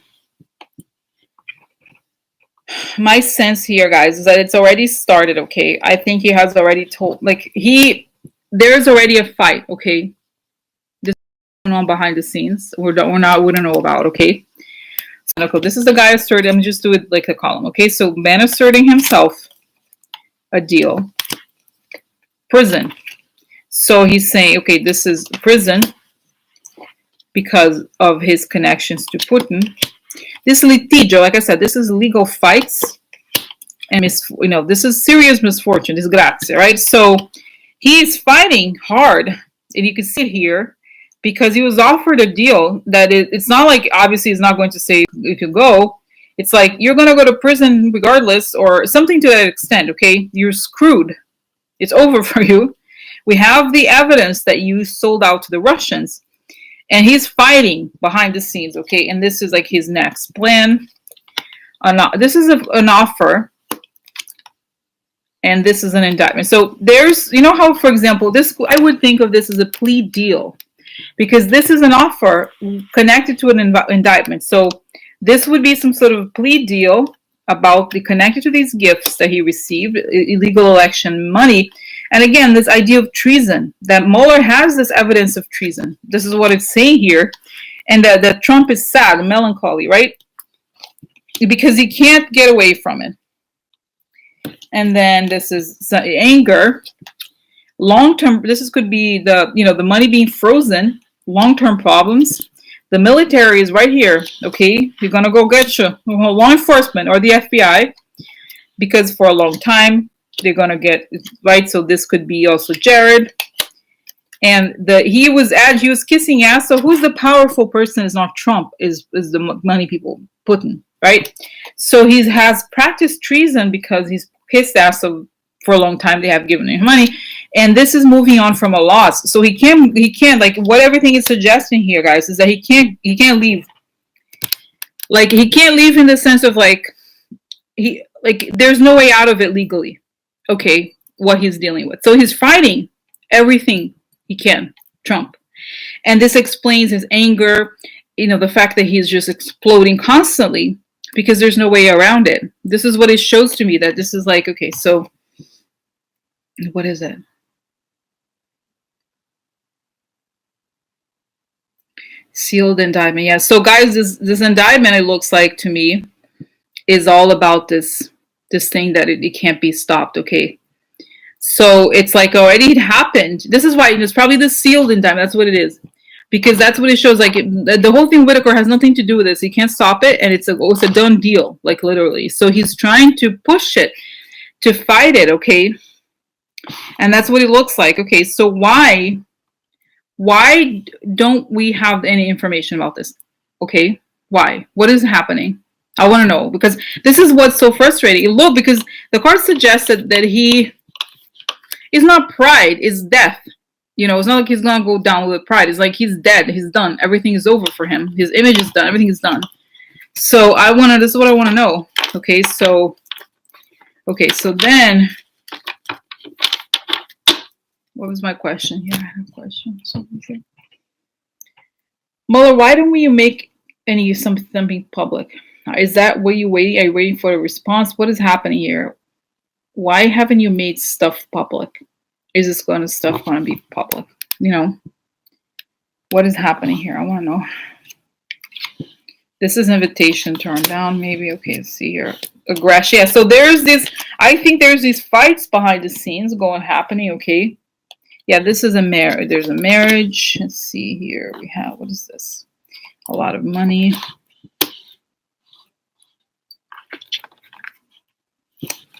My sense here, guys, is that it's already started, okay? I think he has already told, like, there's already a fight, okay? This is going on behind the scenes. We don't know about, okay? So, this is the guy asserting, I'm just do it like a column, okay? So, man asserting himself a deal. Prison. So, he's saying, okay, this is prison because of his connections to Putin. This litigio, like I said, this is legal fights, and this is serious misfortune, disgrazia, right? So he's fighting hard, and you can see it here because he was offered a deal that it's not like obviously he's not going to say you can go. It's like you're going to go to prison regardless, or something to that extent. Okay, you're screwed. It's over for you. We have the evidence that you sold out to the Russians. And he's fighting behind the scenes, okay? And this is like his next plan. This is an offer. And this is an indictment. So there's, you know how, for example, I would think of this as a plea deal. Because this is an offer connected to an indictment. So this would be some sort of plea deal about connected to these gifts that he received, illegal election money. And again, this idea of treason, that Mueller has this evidence of treason. This is what it's saying here. And that Trump is sad, melancholy, right? Because he can't get away from it. And then this is anger. Long-term, could be the money being frozen, long-term problems. The military is right here, okay? You're going to go get you. Law enforcement or the FBI. Because for a long time, they're going to get right. So this could be also Jared. And he was kissing ass. So who's the powerful person is not Trump, is the money people, Putin, right? So he has practiced treason because he's kissed ass for a long time. They have given him money. And this is moving on from a loss. So he can't like what everything is suggesting here, guys, is that he can't leave. Like he can't leave in the sense of there's no way out of it legally. Okay, what he's dealing with. So he's fighting everything he can, Trump. And this explains his anger, the fact that he's just exploding constantly because there's no way around it. This is what it shows to me, that this is like, okay, so what is it? Sealed indictment. Yeah. So guys, this indictment, it looks like to me, is all about this thing that it can't be stopped. Okay, so it's like already it happened. This is why it's probably the sealed indictment. That's what it is, because that's what it shows. Like the whole thing, Whitaker has nothing to do with this. He can't stop it, and it's a done deal, like literally. So he's trying to push it, to fight it. Okay, and that's what it looks like. Okay, so why don't we have any information about this? Okay, why? What is happening? I want to know, because this is what's so frustrating. Look, because the card suggested that he is not pride, it's death. It's not like he's going to go down with pride. It's like he's dead. He's done. Everything is over for him. His image is done. Everything is done. So this is what I want to know. Okay, so then, what was my question? Yeah, I have a question. Mueller, why don't we make something public? Is that what you waiting? Are you waiting for a response? What is happening here? Why haven't you made stuff public? Is this stuff going to be public? What is happening here? I want to know. This is invitation turned down. Maybe. Okay, let's see here. Aggression. Yeah, so I think there's these fights behind the scenes happening. Okay. Yeah, this is a marriage. There's a marriage. Let's see here. We have, what is this? A lot of money.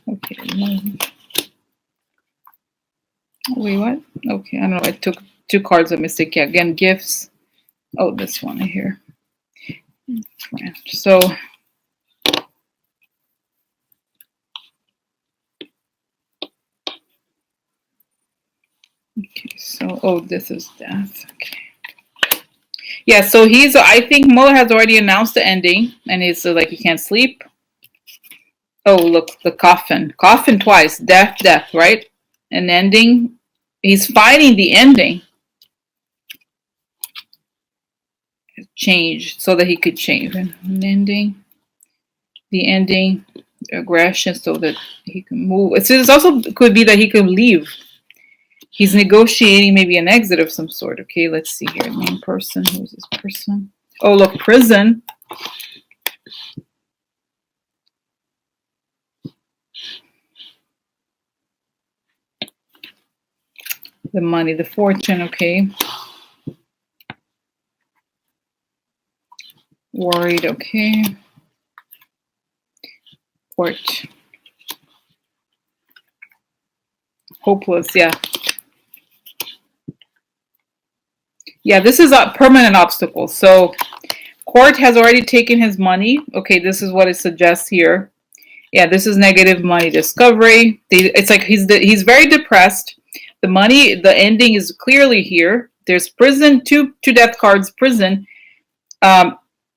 Okay. No. Wait, what? Okay, I don't know. I took 2 cards of mistake. Yeah, again, gifts. Oh, this one here. So, okay, so, oh, this is death. Okay. Yeah, so I think Mueller has already announced the ending, and he's like, he can't sleep. Oh, look, the coffin. Coffin twice. Death, death, right? An ending. He's fighting the ending. Change, so that he could change. An ending. The ending. Aggression, so that he can move. It also could be that he could leave. He's negotiating maybe an exit of some sort. Okay, let's see here. Main person. Who's this person? Oh, look, prison. The money, the fortune. Okay. Worried. Okay. Court. Hopeless. Yeah. Yeah, this is a permanent obstacle. So court has already taken his money. Okay, this is what it suggests here. Yeah, this is negative money discovery. It's like he's very depressed. The money, the ending is clearly here. There's prison, two death cards, prison,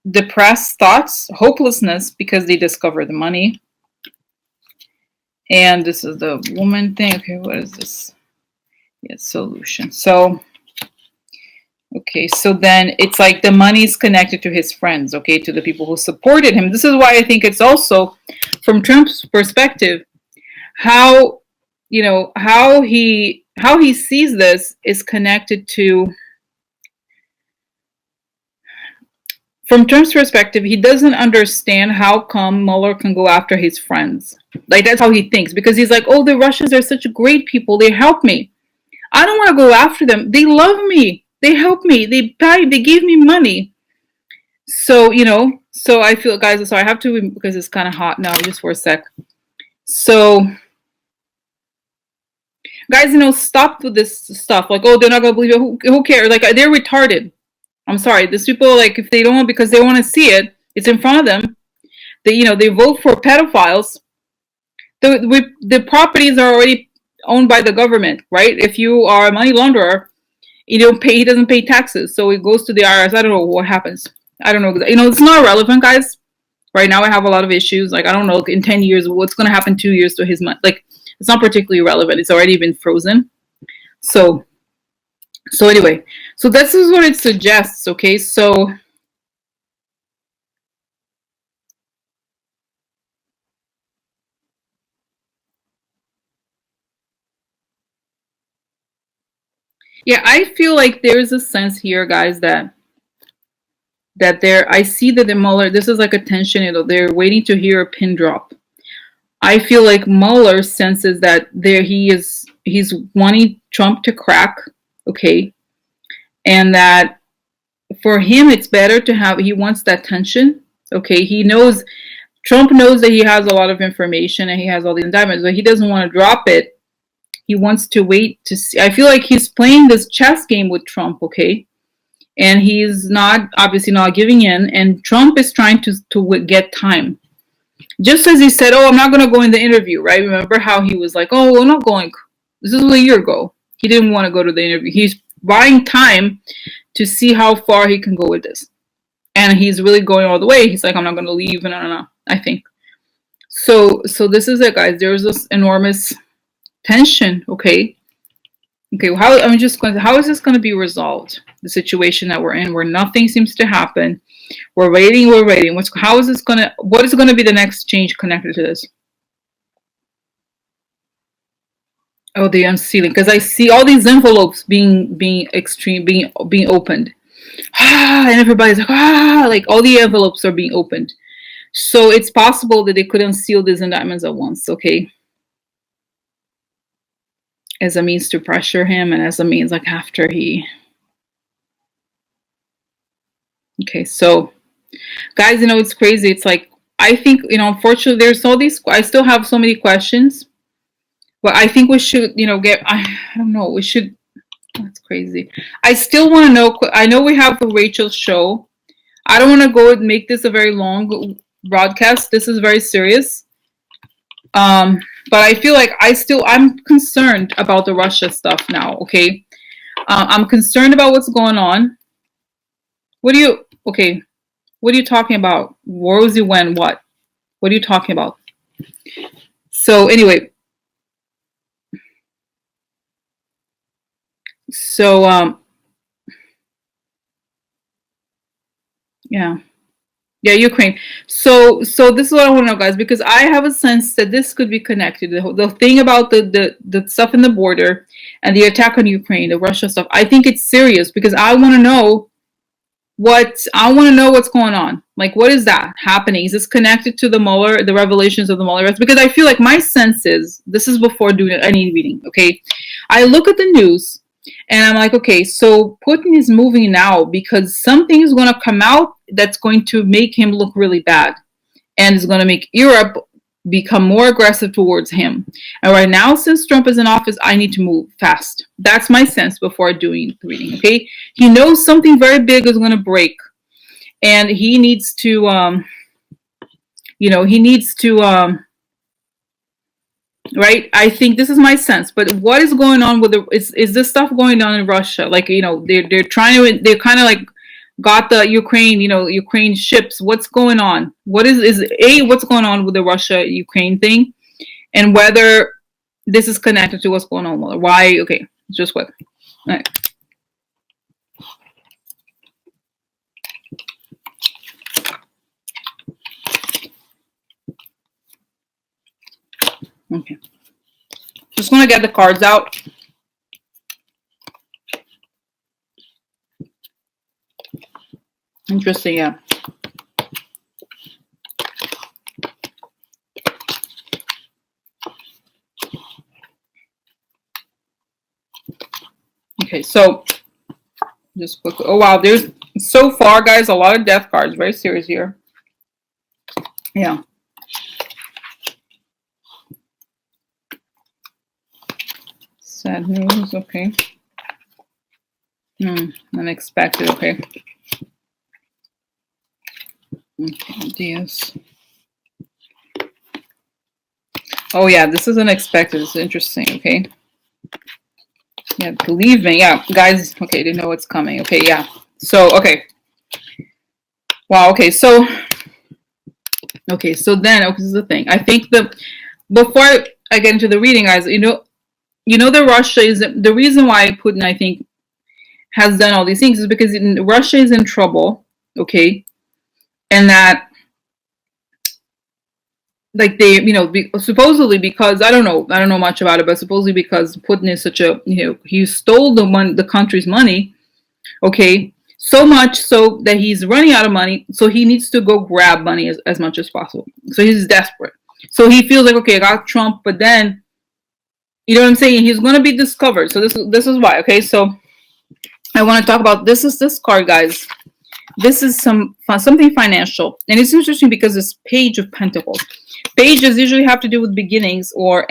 depressed thoughts, hopelessness because they discover the money. And this is the woman thing. Okay, what is this? Yeah, solution. So, okay, so then it's like the money is connected to his friends, okay, to the people who supported him. This is why I think it's also, from Trump's perspective, how, you know, how he sees this is connected to, from Trump's perspective, he doesn't understand how come Mueller can go after his friends. Like, that's how he thinks, because he's like, oh, the Russians are such great people. They help me. I don't want to go after them. They love me. They help me. They gave me money. So, you know, so I feel, guys, so I have to, because it's kind of hot now, just for a sec. So, guys, you know, stop with this stuff. Like, oh, they're not going to believe it. Who cares? Like, they're retarded. I'm sorry. These people, like, if they don't, because they want to see it, it's in front of them. They, you know, they vote for pedophiles. The properties are already owned by the government, right? If you are a money launderer, he doesn't pay taxes, so it goes to the IRS. I don't know what happens. I don't know. You know, it's not relevant, guys. Right now, I have a lot of issues. Like, I don't know, in 10 years, what's going to happen 2 years to his money? Like, it's not particularly relevant. It's already been frozen. So anyway, so this is what it suggests, okay? So, yeah, I feel like there's a sense here, guys, that I see that the Mueller, this is like a tension, you know, they're waiting to hear a pin drop. I feel like Mueller senses that he's wanting Trump to crack, okay, and that for him it's better to have, he wants that tension, okay. Trump knows that he has a lot of information and he has all these indictments, but he doesn't want to drop it. He wants to wait to see. I feel like he's playing this chess game with Trump, okay, and he's obviously not giving in, and Trump is trying to get time. Just as he said, oh, I'm not going to go in the interview, right? Remember how he was like, oh, I'm not going. This is a year ago. He didn't want to go to the interview. He's buying time to see how far he can go with this. And he's really going all the way. He's like, I'm not going to leave. No, I think. So this is it, guys. There's this enormous tension, okay? Okay, how is this going to be resolved? The situation that we're in, where nothing seems to happen. We're waiting. What is going to be the next change connected to this? Oh, the unsealing, because I see all these envelopes being opened. And everybody's like all the envelopes are being opened. So it's possible that they could unseal these indictments at once, okay? As a means to pressure him, and as a means like after he. Okay, so guys, you know, it's crazy. It's like I think, unfortunately, there's all these. I still have so many questions, but I think we should, get. I don't know. We should. That's crazy. I still want to know. I know we have the Rachel's show. I don't want to go and make this a very long broadcast. This is very serious. But I feel like I'm concerned about the Russia stuff now. Okay, I'm concerned about what's going on. What are you talking about? Rosie, when, what? What are you talking about? So anyway, yeah, Ukraine. So this is what I want to know, guys, because I have a sense that this could be connected. The thing about the stuff in the border and the attack on Ukraine, the Russia stuff, I think it's serious because I want to know what's going on. Like, what is that happening? Is this connected to the Mueller, the revelations of the Mueller? Because I feel like my sense is, this is before doing any reading, okay? I look at the news and I'm like, okay, so Putin is moving now because something is going to come out that's going to make him look really bad and is going to make Europe become more aggressive towards him. And right now, since Trump is in office, I need to move fast. That's my sense before doing the reading, okay? He knows something very big is going to break. And he needs to, right? I think this is my sense. But what is going on with is this stuff going on in Russia? Like, they're kind of like got the Ukraine ships. What's going on? What's going on with the Russia-Ukraine thing? And whether this is connected to what's going on. Why? Okay, just quick. All right. Okay. Just want to get the cards out. Interesting, yeah. Okay, so just quickly. Oh wow, there's so far, guys, a lot of death cards. Very serious here. Yeah. Sad news. Okay. Unexpected. Okay. Okay, DS. Oh yeah, this is unexpected. It's interesting. Okay. Yeah, believe me. Yeah, guys. Okay, they know what's coming. Okay, yeah. So okay. Wow. Okay. So. Okay. So then, this is the thing. I think before I get into the reading, guys, that Russia is the reason why Putin, I think, has done all these things is because Russia is in trouble. Okay. And that, like, they, supposedly because I don't know much about it, but supposedly because Putin is such a, he stole the country's money, okay, so much so that he's running out of money, so he needs to go grab money as much as possible. So he's desperate. So he feels like, okay, I got Trump, but then, you know what I'm saying? He's going to be discovered. So this is why, okay? So I want to talk about this card, guys. This is something financial, and it's interesting because this Page of Pentacles. Pages usually have to do with beginnings or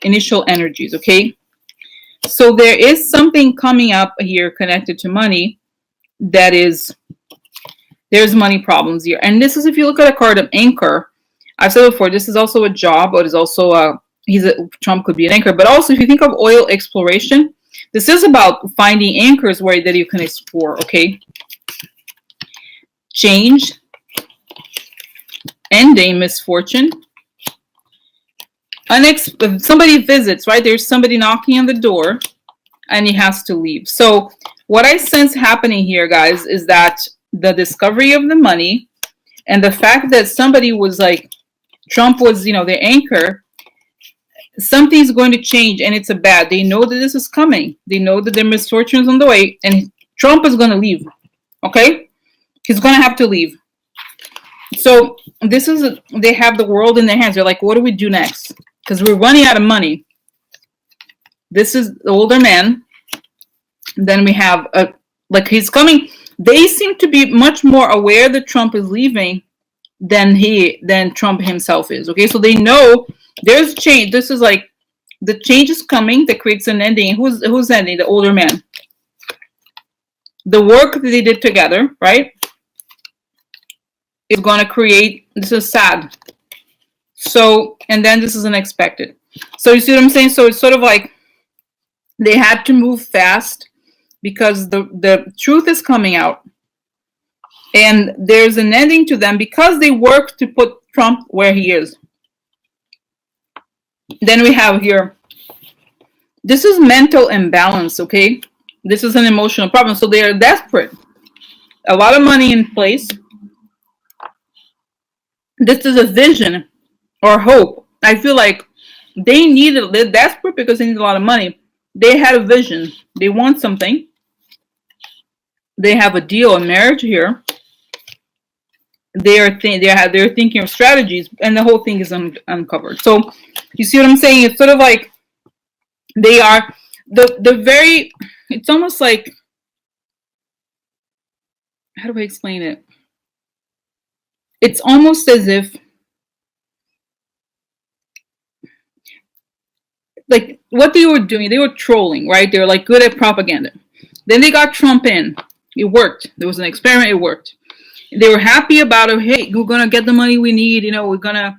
initial energies, okay? So there is something coming up here connected to money that is, there's money problems here. And this is, if you look at a card of Anchor, I've said before, this is also a job, but it's also Trump could be an anchor. But also, if you think of oil exploration, this is about finding anchors that you can explore, okay? Change, ending, misfortune. Somebody visits, right? There's somebody knocking on the door and he has to leave. So what I sense happening here, guys, is that the discovery of the money and the fact that somebody was like, Trump was, their anchor, something's going to change, and it's they know that this is coming. They know that their misfortune is on the way, and Trump is going to leave, okay? He's going to have to leave. So they have the world in their hands. They're like, what do we do next? Because we're running out of money. This is the older man. Then we have, he's coming. They seem to be much more aware that Trump is leaving than Trump himself is. Okay, so they know there's change. This is like the change is coming that creates an ending. Who's ending? The older man. The work that they did together, right, is going to create. This is sad. So, and then this is unexpected. So you see what I'm saying? So it's sort of like they had to move fast because the truth is coming out. And there's an ending to them because they work to put Trump where he is. Then we have here, this is mental imbalance, okay? This is an emotional problem. So they are desperate. A lot of money in place. This is a vision or hope. I feel like they're desperate because they need a lot of money. They had a vision. They want something. They have a deal, a marriage here. They're thinking of strategies, and the whole thing is uncovered. So you see what I'm saying? It's sort of like they are the very. It's almost like, how do I explain it? It's almost as if, like, what they were doing, they were trolling, right? They were like good at propaganda. Then they got Trump in. It worked. There was an experiment. It worked. They were happy about it. Hey, we're gonna get the money we need. You know, we're gonna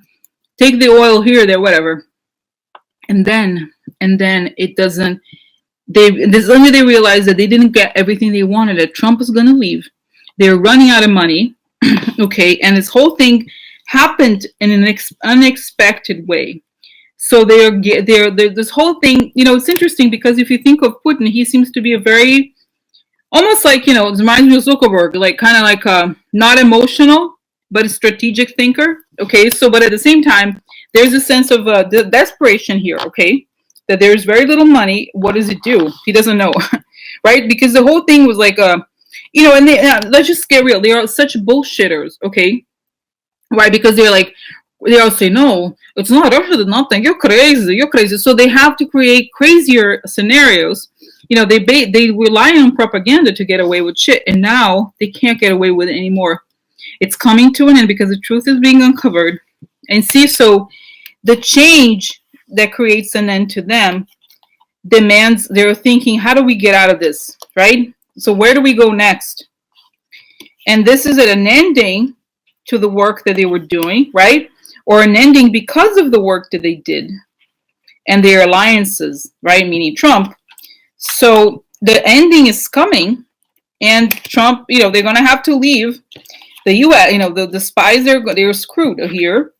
take the oil here, there, whatever. And then it doesn't. They realized that they didn't get everything they wanted. That Trump was gonna leave. They were running out of money. Okay, and this whole thing happened in an unexpected way. So they're this whole thing. You know, it's interesting because if you think of Putin, he seems to be a very almost like, you know, it reminds me of Zuckerberg, like kind of like not emotional, but a strategic thinker. Okay, so but at the same time, there's a sense of desperation here. Okay, that there's very little money. What does it do? He doesn't know, right? Because the whole thing was like you know, and let's just get real. They are such bullshitters. Okay, why? Because they're like, they all say, no, it's not Russia did nothing. You're crazy. You're crazy. So they have to create crazier scenarios. You know, they rely on propaganda to get away with shit, and now they can't get away with it anymore. It's coming to an end because the truth is being uncovered. And see, so the change that creates an end to them demands, they're thinking, how do we get out of this, right? So where do we go next? And this is an ending to the work that they were doing, right? Or an ending because of the work that they did and their alliances, right? Meaning Trump. So the ending is coming, and Trump, you know, they're going to have to leave the U.S. You know, the spies, they're screwed here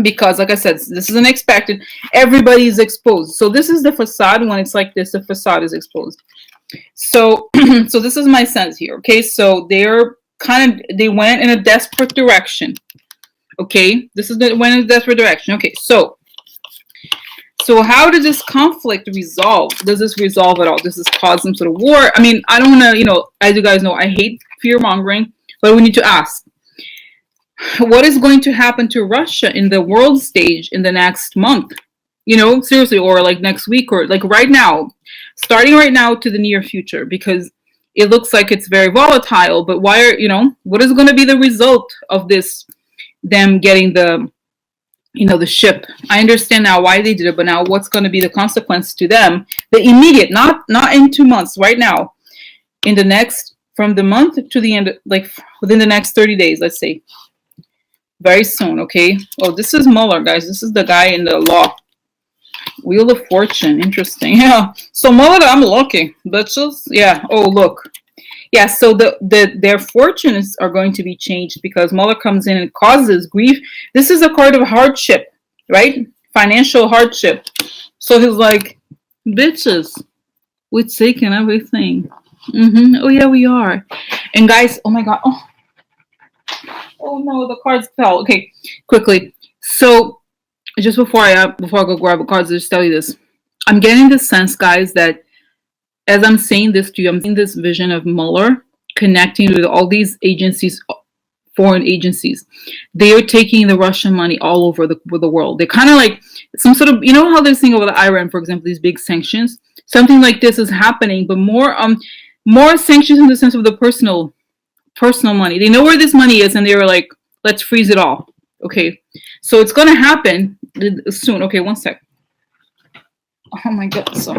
because, like I said, this is unexpected. Everybody is exposed. So this is the facade. When it's like this, the facade is exposed. So, so this is my sense here. Okay, so they went in a desperate direction. Okay, went in a desperate direction. Okay, so how does this conflict resolve? Does this resolve at all? Does this cause some sort of war? I mean, I don't want to, you know, as you guys know, I hate fear mongering, but we need to ask, what is going to happen to Russia in the world stage in the next month? You know, seriously, or like next week, or like right now, starting right now to the near future, because it looks like it's very volatile. But what is going to be the result of this, them getting the ship? I understand now why they did it, but now what's going to be the consequence to them? The immediate, not in 2 months, right now, in the next, from the month to the end, like within the next 30 days, let's say, very soon. Okay. Oh, this is Mueller, guys. This is the guy in the law. Wheel of Fortune. Interesting. Yeah. So Mueller, I'm lucky, bitches. Yeah. Oh, look. Yeah, so their fortunes are going to be changed because Mueller comes in and causes grief. This is a card of hardship, right? Financial hardship. So he's like, bitches, we're taking everything. Oh, yeah, we are. And guys, oh my God. Oh no, the cards fell. Okay, quickly. So just before I go grab the cards, I'll just tell you this. I'm getting the sense, guys, that as I'm saying this to you, I'm seeing this vision of Mueller connecting with all these agencies, foreign agencies. They are taking the Russian money all over the world. They're kind of like some sort of, you know how they're saying over the Iran, for example, these big sanctions? Something like this is happening, but more sanctions in the sense of the personal money. They know where this money is, and they were like, Let's freeze it all. Okay, so it's gonna happen soon. Okay, one sec. Oh my god. So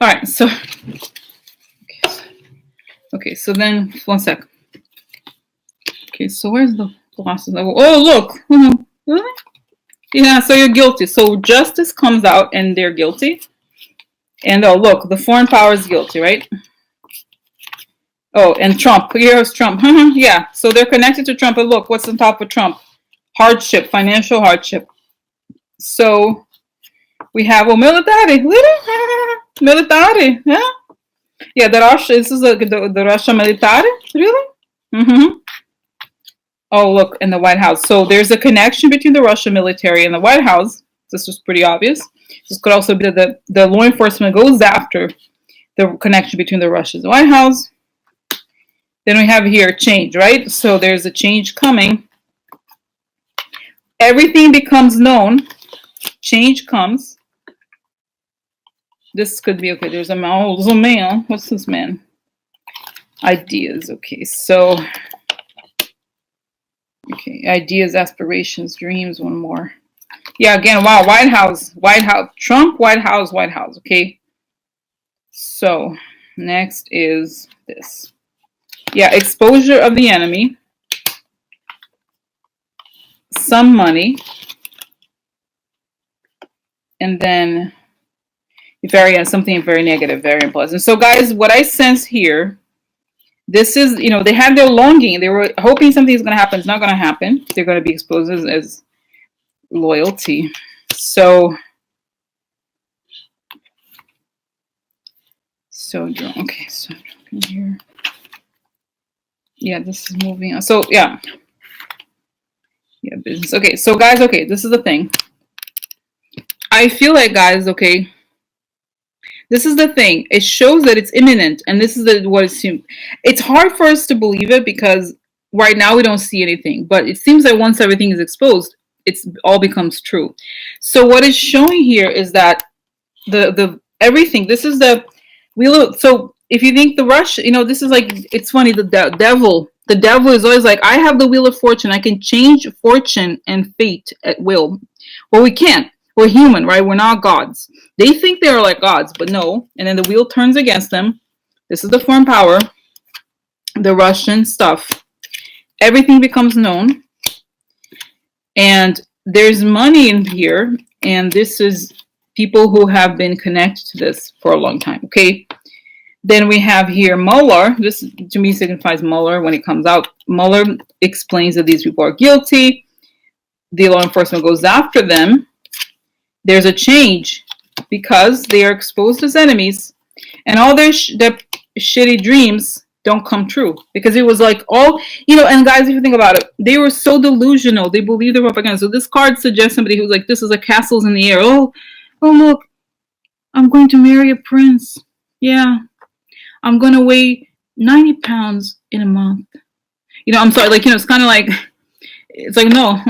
all right. So okay. So then one sec. Okay. So where's the glasses? Oh look. Really? Yeah. So you're guilty. So justice comes out and they're guilty. And oh look, the foreign power is guilty, right? Oh, and Trump. Here's Trump. Yeah. So they're connected to Trump. And look, what's on top of Trump? Hardship, financial hardship. So we have military. Military. Yeah. Yeah, the Russia. This is the Russia military. Really? Oh, look, in the White House. So there's a connection between the Russian military and the White House. This was pretty obvious. This could also be that the law enforcement goes after the connection between the Russians and the White House. Then we have here change, right? So there's a change coming. Everything becomes known. Change comes. This could be, okay, there's a man. What's this man? Ideas, okay, so, okay, ideas, aspirations, dreams, one more. Yeah, again, wow, White House, Trump, White House, okay. So, next is this. Yeah, exposure of the enemy, some money, and then something very negative, very unpleasant. So guys, what I sense here, this is, they had their longing. They were hoping something's going to happen. It's not going to happen. They're going to be exposed as loyalty. So okay, so here. Yeah, this is moving on. So yeah, business. Okay, so guys, okay, this is the thing. I feel like, guys, okay, this is the thing. It shows that it's imminent, and this is what it seems. It's hard for us to believe it because right now we don't see anything, but it seems that once everything is exposed, it's all becomes true. So what it's showing here is that the everything. This is the wheel. So if you think the rush, this is like, it's funny. The devil is always like, I have the wheel of fortune. I can change fortune and fate at will. Well, we can't. We're human, right? We're not gods. They think they are like gods, but no. And then the wheel turns against them. This is the foreign power, the Russian stuff. Everything becomes known. And there's money in here. And this is people who have been connected to this for a long time, okay? Then we have here Mueller. This, to me, signifies Mueller when it comes out. Mueller explains that these people are guilty. The law enforcement goes after them. There's a change because they are exposed as enemies, and all their shitty dreams don't come true because it was like all, and guys, if you think about it, they were so delusional. They believe the propaganda. So this card suggests somebody who's like, this is like castles in the air. Oh, look, I'm going to marry a prince. Yeah. I'm going to weigh 90 pounds in a month. I'm sorry, like, it's kind of like, it's like, no,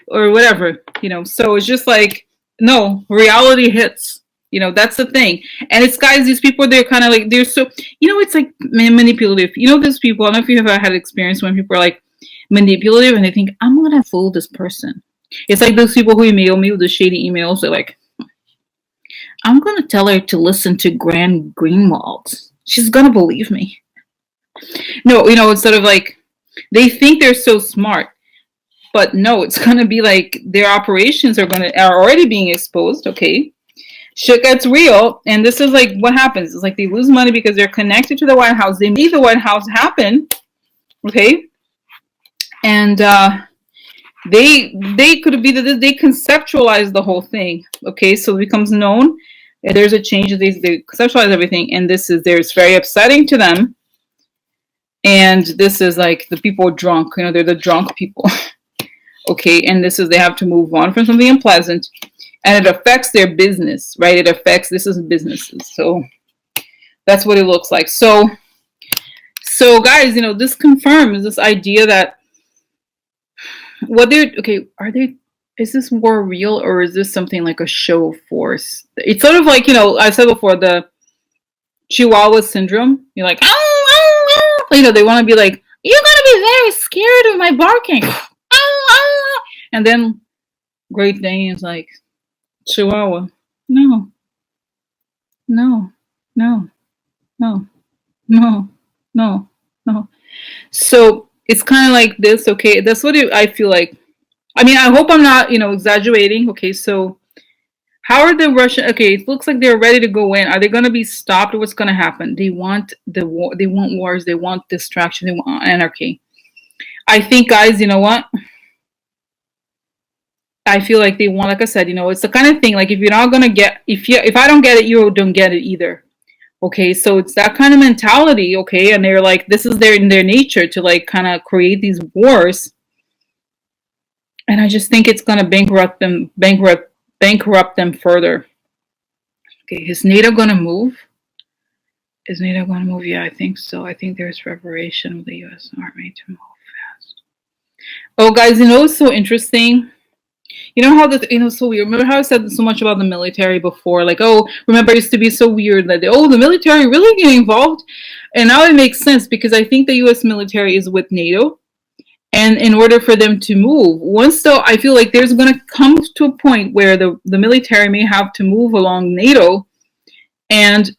or whatever, so it's just like, no, reality hits, that's the thing. And it's, guys, these people, they're kind of like, they're so, it's like manipulative. These people, I don't know if you've ever had experience when people are like manipulative and they think, I'm going to fool this person. It's like those people who email me with the shady emails. They're like, I'm going to tell her to listen to Grand Greenwald. She's going to believe me. No, instead of like, they think they're so smart. But no, it's going to be like their operations are already being exposed, okay? Shit gets real, and this is like what happens. It's like they lose money because they're connected to the White House. They made the White House happen, okay? And they could be that they conceptualize the whole thing, okay? So it becomes known. There's a change. They conceptualize everything, and it's very upsetting to them. And this is like the people drunk, they're the drunk people. Okay, and they have to move on from something unpleasant, and it affects their business, right? This is businesses. So that's what it looks like. So guys, this confirms this idea that are they is this war real, or is this something like a show of force? It's sort of like, I said before, the Chihuahua Syndrome. You're like, oh, oh, oh. They want to be like, you're going to be very scared of my barking. Oh, oh. And then Great Dane is like, Chihuahua, no, no, no, no, no, no, no. So it's kind of like this, okay? That's what I feel like. I mean, I hope I'm not, exaggerating. Okay, so how are the Russian? Okay, it looks like they're ready to go in. Are they going to be stopped? What's going to happen? They want the war. They want wars. They want distraction. They want anarchy. I think, guys, you know what? I feel like they want, like I said, it's the kind of thing. Like if you're not gonna get, if I don't get it, you don't get it either. Okay, so it's that kind of mentality. Okay, and they're like, this is in their nature to like kind of create these wars. And I just think it's gonna bankrupt them further. Okay, is NATO gonna move? Is NATO gonna move? Yeah, I think so. I think there's preparation of the U.S. Army to move fast. Oh, guys, it's so interesting. You know how so weird. Remember how I said so much about the military before? Like, oh, remember it used to be so weird that the military really getting involved, and now it makes sense because I think the U.S. military is with NATO, and in order for them to move, I feel like there's going to come to a point where the military may have to move along NATO, and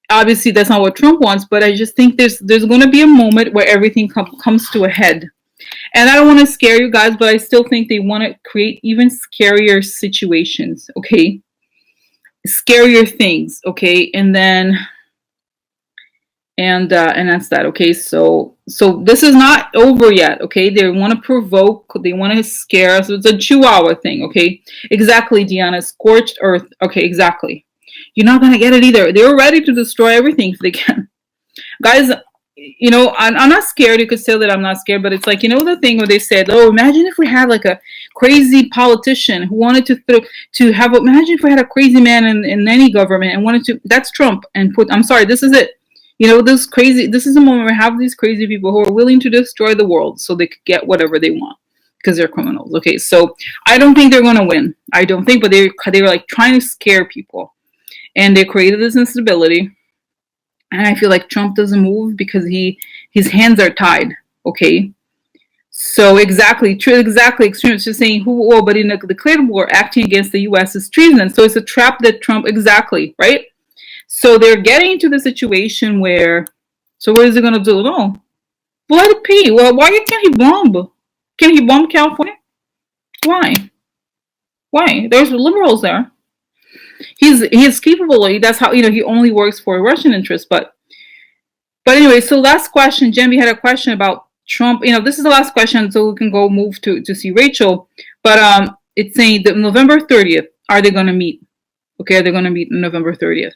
obviously that's not what Trump wants. But I just think there's going to be a moment where everything comes to a head. And I don't want to scare you guys, but I still think they want to create even scarier situations, okay? Scarier things, okay? And then, and that's that, okay? So this is not over yet, okay? They want to provoke, they want to scare us. It's a Chihuahua thing, okay? Exactly, Deanna, scorched earth. Okay, exactly. You're not going to get it either. They're ready to destroy everything if they can. Guys, I'm not scared. You could say that I'm not scared, but it's like, the thing where they said, oh, imagine if we had like a crazy politician who wanted imagine if we had a crazy man in any government and wanted to, that's Trump, and I'm sorry, this is it. This is a moment where we have these crazy people who are willing to destroy the world so they could get whatever they want because they're criminals. Okay, so I don't think they're going to win. I don't think, but they were like trying to scare people, and they created this instability. And I feel like Trump doesn't move because his hands are tied. Okay, so exactly, extreme. It's just saying but in a declared war, acting against the U.S. is treason. So it's a trap that Trump right. So they're getting into the situation where, so what is he gonna do? No, let it be. Well, why can't he bomb? Can he bomb California? Why? There's liberals there. He's capable. That's how he only works for Russian interests. But anyway, so last question. Jambi had a question about Trump. This is the last question, so we can go move to see Rachel. But it's saying that November 30th. Are they going to meet? Okay, they're going to meet on November 30th.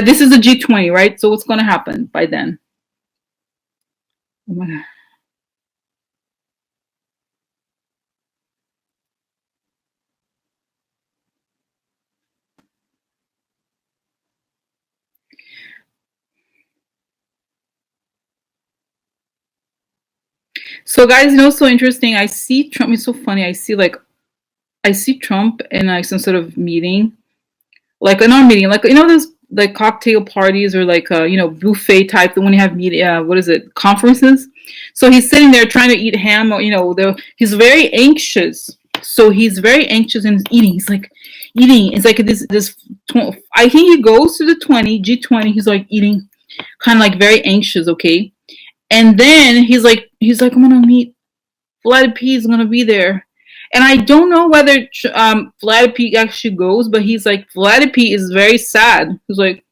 This is the G20, right? So what's going to happen by then? Oh my God. So guys, so interesting. I see Trump. It's so funny. I see Trump in like some sort of meeting, like an arm meeting, like those like cocktail parties or like buffet type. The one you have media, what is it, conferences? So he's sitting there trying to eat ham. He's very anxious. So he's very anxious and he's eating. He's like eating. It's like this. I think he goes to the G20. He's like eating, kind of like very anxious. Okay. And then he's like, I'm gonna meet Vlad P. is gonna be there, and I don't know whether Vlad P. actually goes, but he's like, Vlad P. is very sad. He's like,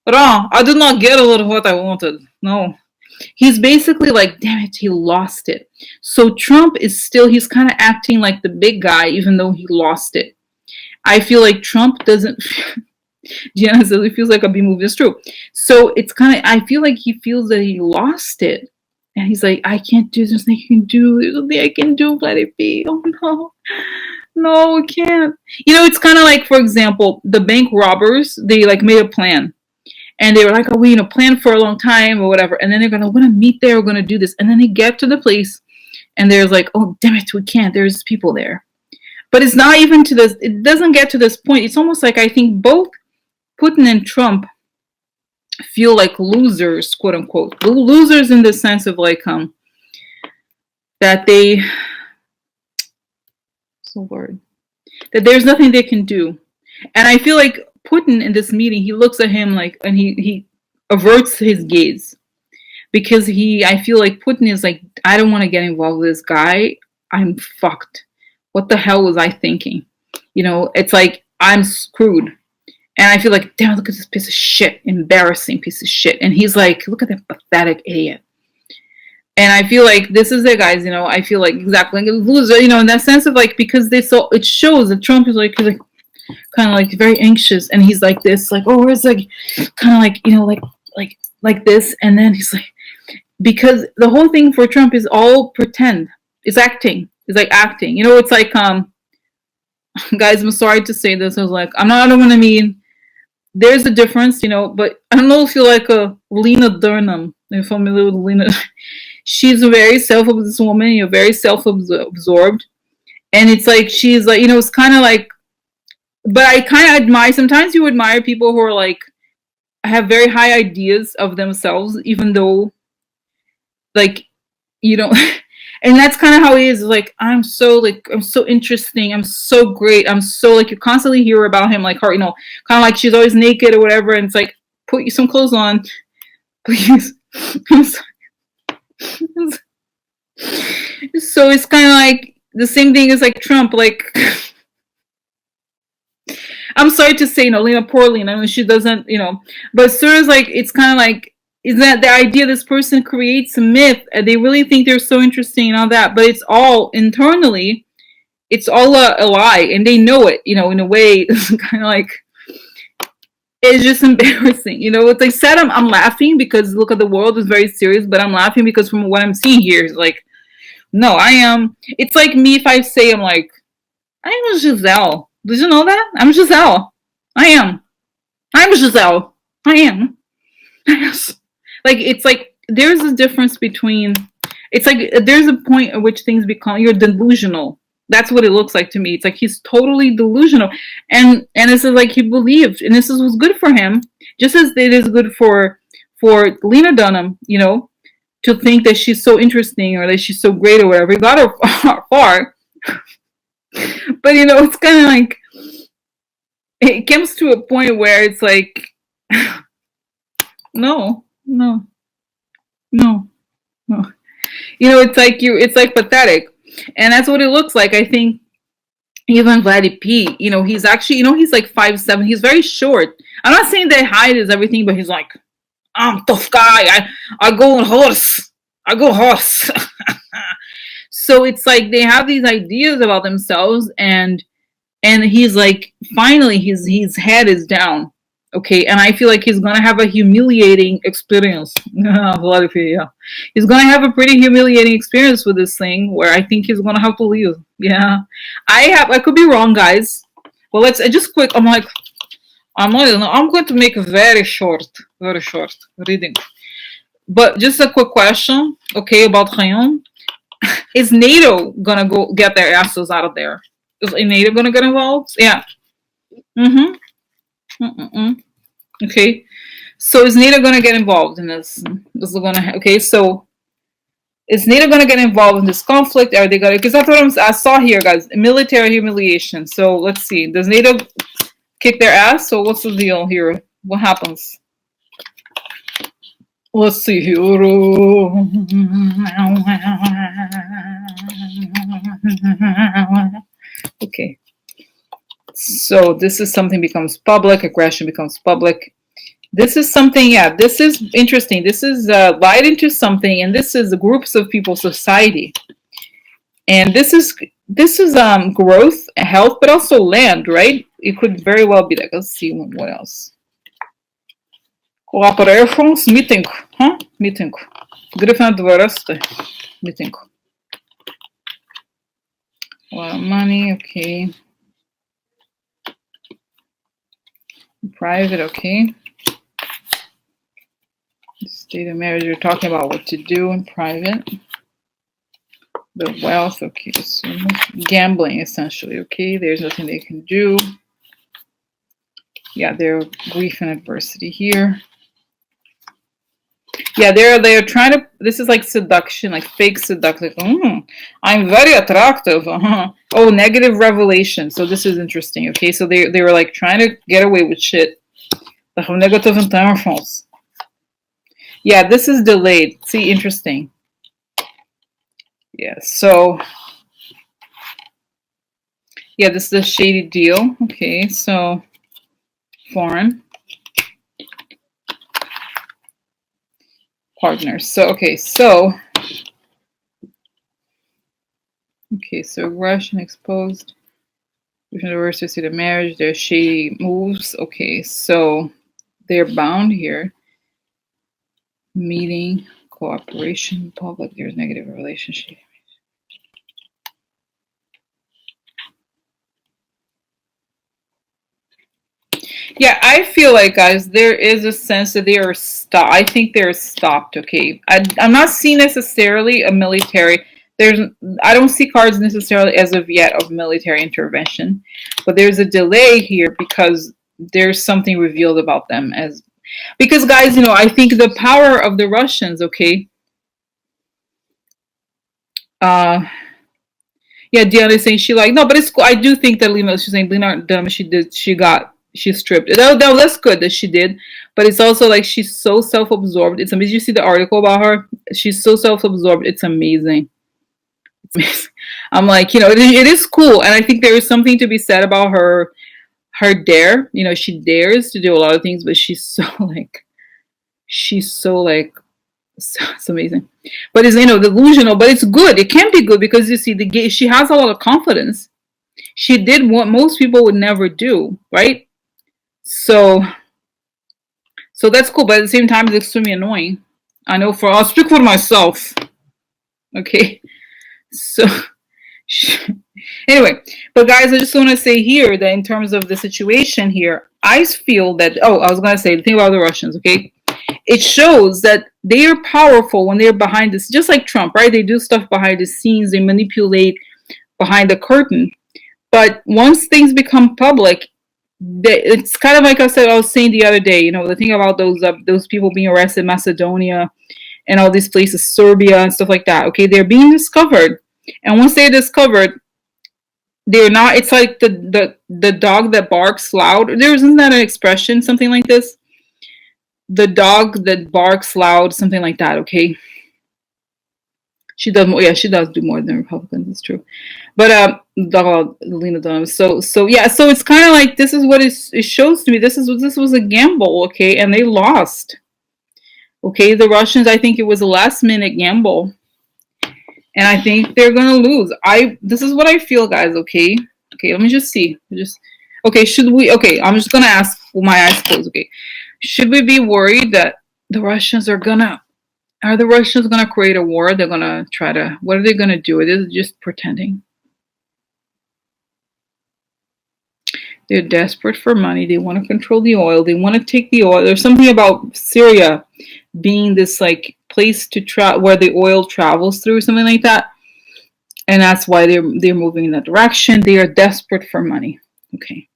I did not get what I wanted. No, he's basically like, damn it, he lost it. So Trump is he's kind of acting like the big guy, even though he lost it. I feel like Trump doesn't. Gianna says it feels like a B movie. It's true. So it's kind of, I feel like he feels that he lost it. And he's like, I can't do this. Nothing I can do. There's nothing I can do. Let it be. Oh no. No, I can't. It's kind of like, for example, the bank robbers, they like made a plan. And they were like, oh, we plan for a long time or whatever. And then they're going to meet there. We're going to do this. And then they get to the place and there's like, oh damn it, we can't. There's people there, but it's not even to this. It doesn't get to this point. It's almost like I think both Putin and Trump feel like losers, quote unquote, losers in the sense of like that they, what's the word? That there's nothing they can do. And I feel like Putin in this meeting, he looks at him like, and he averts his gaze because I feel like Putin is like, I don't want to get involved with this guy. I'm fucked. What the hell was I thinking? You know, it's like, I'm screwed. And I feel like, damn, look at this piece of shit, embarrassing piece of shit. And he's like, look at that pathetic idiot. And I feel like this is it, guys. You know, I feel like exactly like a loser. You know, in that sense of like, because it shows that Trump is like kind of like very anxious, and he's like this, like, oh, where's like kind of like, you know, like this, and then he's like, because the whole thing for Trump is all pretend. It's acting. It's like acting. You know, it's like guys, I'm sorry to say this. I was like, I don't want to mean. There's a difference, you know, but I don't know if you like Lena Dunham. You're familiar with Lena. She's a very self-obsessed woman, you know, very self-absorbed. And it's like, she's like, you know, it's kind of like, but I kind of admire, sometimes you admire people who are like, have very high ideas of themselves, even though, like, you know, and that's kind of how he is. Like, I'm so interesting. I'm so great. I'm so like, you constantly hear about him, like her, you know, kind of like she's always naked or whatever. And it's like, put you some clothes on, please. So it's kind of like the same thing as like Trump. Like, I'm sorry to say, you know, Lena, poor Lena, I mean, she doesn't, you know, but sort of like, it's kind of like, is that the idea this person creates a myth and they really think they're so interesting and all that, but it's all internally, it's all a lie, and they know it, you know, in a way. It's kind of like, it's just embarrassing, you know. It's like sad. I'm laughing because look at the world is very serious, but I'm laughing because from what I'm seeing here is like, no, I am. It's like me if I say I'm like, I'm Giselle. Did you know that? I'm Giselle. I am. I'm Giselle. I am. Like, it's like there's a difference between. It's like there's a point at which things become, you're delusional. That's what it looks like to me. It's like he's totally delusional, and this is like he believed, and this was good for him, just as it is good for Lena Dunham, you know, to think that she's so interesting or that she's so great or whatever. It got her far, but you know, it's kind of like it comes to a point where it's like, no, no, no, no. You know, it's like it's like pathetic. And that's what it looks like. I think even Vladdy P, you know, he's actually, you know, he's like 5'7". He's very short. I'm not saying that height is everything, but he's like, I'm a tough guy. I go on horse. I go horse. So it's like they have these ideas about themselves, and he's like, finally his head is down. Okay, and I feel like he's gonna have a humiliating experience. Vladdy P, yeah. He's gonna have a pretty humiliating experience with this thing where I think he's gonna have to leave. Yeah. I could be wrong, guys. Well, let's just quick. I'm going to make a very short reading. But just a quick question, okay, about Rayon. Is NATO gonna go get their asses out of there? Is NATO gonna get involved? Yeah. Okay. So is NATO gonna get involved in this? Okay, so is NATO gonna get involved in this conflict? Are they gonna? Because that's what I saw here, guys. Military humiliation. So let's see. Does NATO kick their ass? So what's the deal here? What happens? Let's see here. Okay. So this is something becomes public. Aggression becomes public. This is something, yeah, this is interesting. This is light into something, and this is groups of people, society. And this is growth, health, but also land, right? It could very well be that. Let's see what else. Cooperations, meeting, huh? Meeting. Gryfna dvoreste. Meeting. A lot of money, okay. Private, okay. State of marriage, you're talking about what to do in private. the wealth. Okay, so gambling essentially. Okay, there's nothing they can do. Yeah, their grief and adversity here. Yeah, they're trying to. This is like seduction, like fake seduction. Like, I'm very attractive. Oh, negative revelation. So this is interesting. Okay, so they were like trying to get away with shit. They have negative intentions. Yeah, this is delayed. See, interesting. Yeah. So yeah, this is a shady deal. Okay, so foreign partners. So okay, so Russian exposed. University to marriage, their shady moves. Okay, so they're bound here. Meeting, cooperation, public, there's negative relationship. Yeah, I feel like, guys, there is a sense that they are stopped. I think they're stopped, okay? I'm not seeing necessarily a military. I don't see cards necessarily as of yet of military intervention, but there's a delay here because there's something revealed about them because, guys, I think the power of the Russians, okay? Yeah, Diana is saying no, but it's cool. I do think that she's saying Lena she's stripped. That's good that she did, but it's also like she's so self-absorbed. It's amazing. You see the article about her? She's so self-absorbed. It's amazing. I'm like, it is cool, and I think there is something to be said about her dare. She dares to do a lot of things, but she's so it's amazing. But it's delusional, but it's good. It can be good because you see she has a lot of confidence. She did what most people would never do, right? So that's cool, but at the same time, it's extremely annoying. I'll speak for myself. Okay, so anyway, but guys, I just want to say here that in terms of the situation here, I feel that. Oh, I was gonna say the thing about the Russians. Okay, it shows that they are powerful when they're behind this, just like Trump, right? They do stuff behind the scenes. They manipulate behind the curtain. But once things become public, it's kind of like I was saying the other day. The thing about those people being arrested in Macedonia and all these places, Serbia and stuff like that. Okay, they're being discovered, and once they're discovered, they're not. It's like the dog that barks loud. Isn't that an expression? Something like this. The dog that barks loud, something like that. Okay. She does more. Yeah, she does do more than Republicans. It's true, but Lena Dunham. So yeah. So it's kind of like this is what it shows to me. This was a gamble, okay, and they lost. Okay, the Russians. I think it was a last minute gamble, and I think they're gonna lose. This is what I feel, guys. Okay. Let me just see. Okay. Should we? Okay, I'm just gonna ask with my eyes closed. Okay, should we be worried that the Russians are gonna? Are the Russians going to create a war? They're going to try to... What are they going to do? It is just pretending. They're desperate for money. They want to control the oil. They want to take the oil. There's something about Syria being this like place to where the oil travels through, something like that. And that's why they're moving in that direction. They are desperate for money. Okay.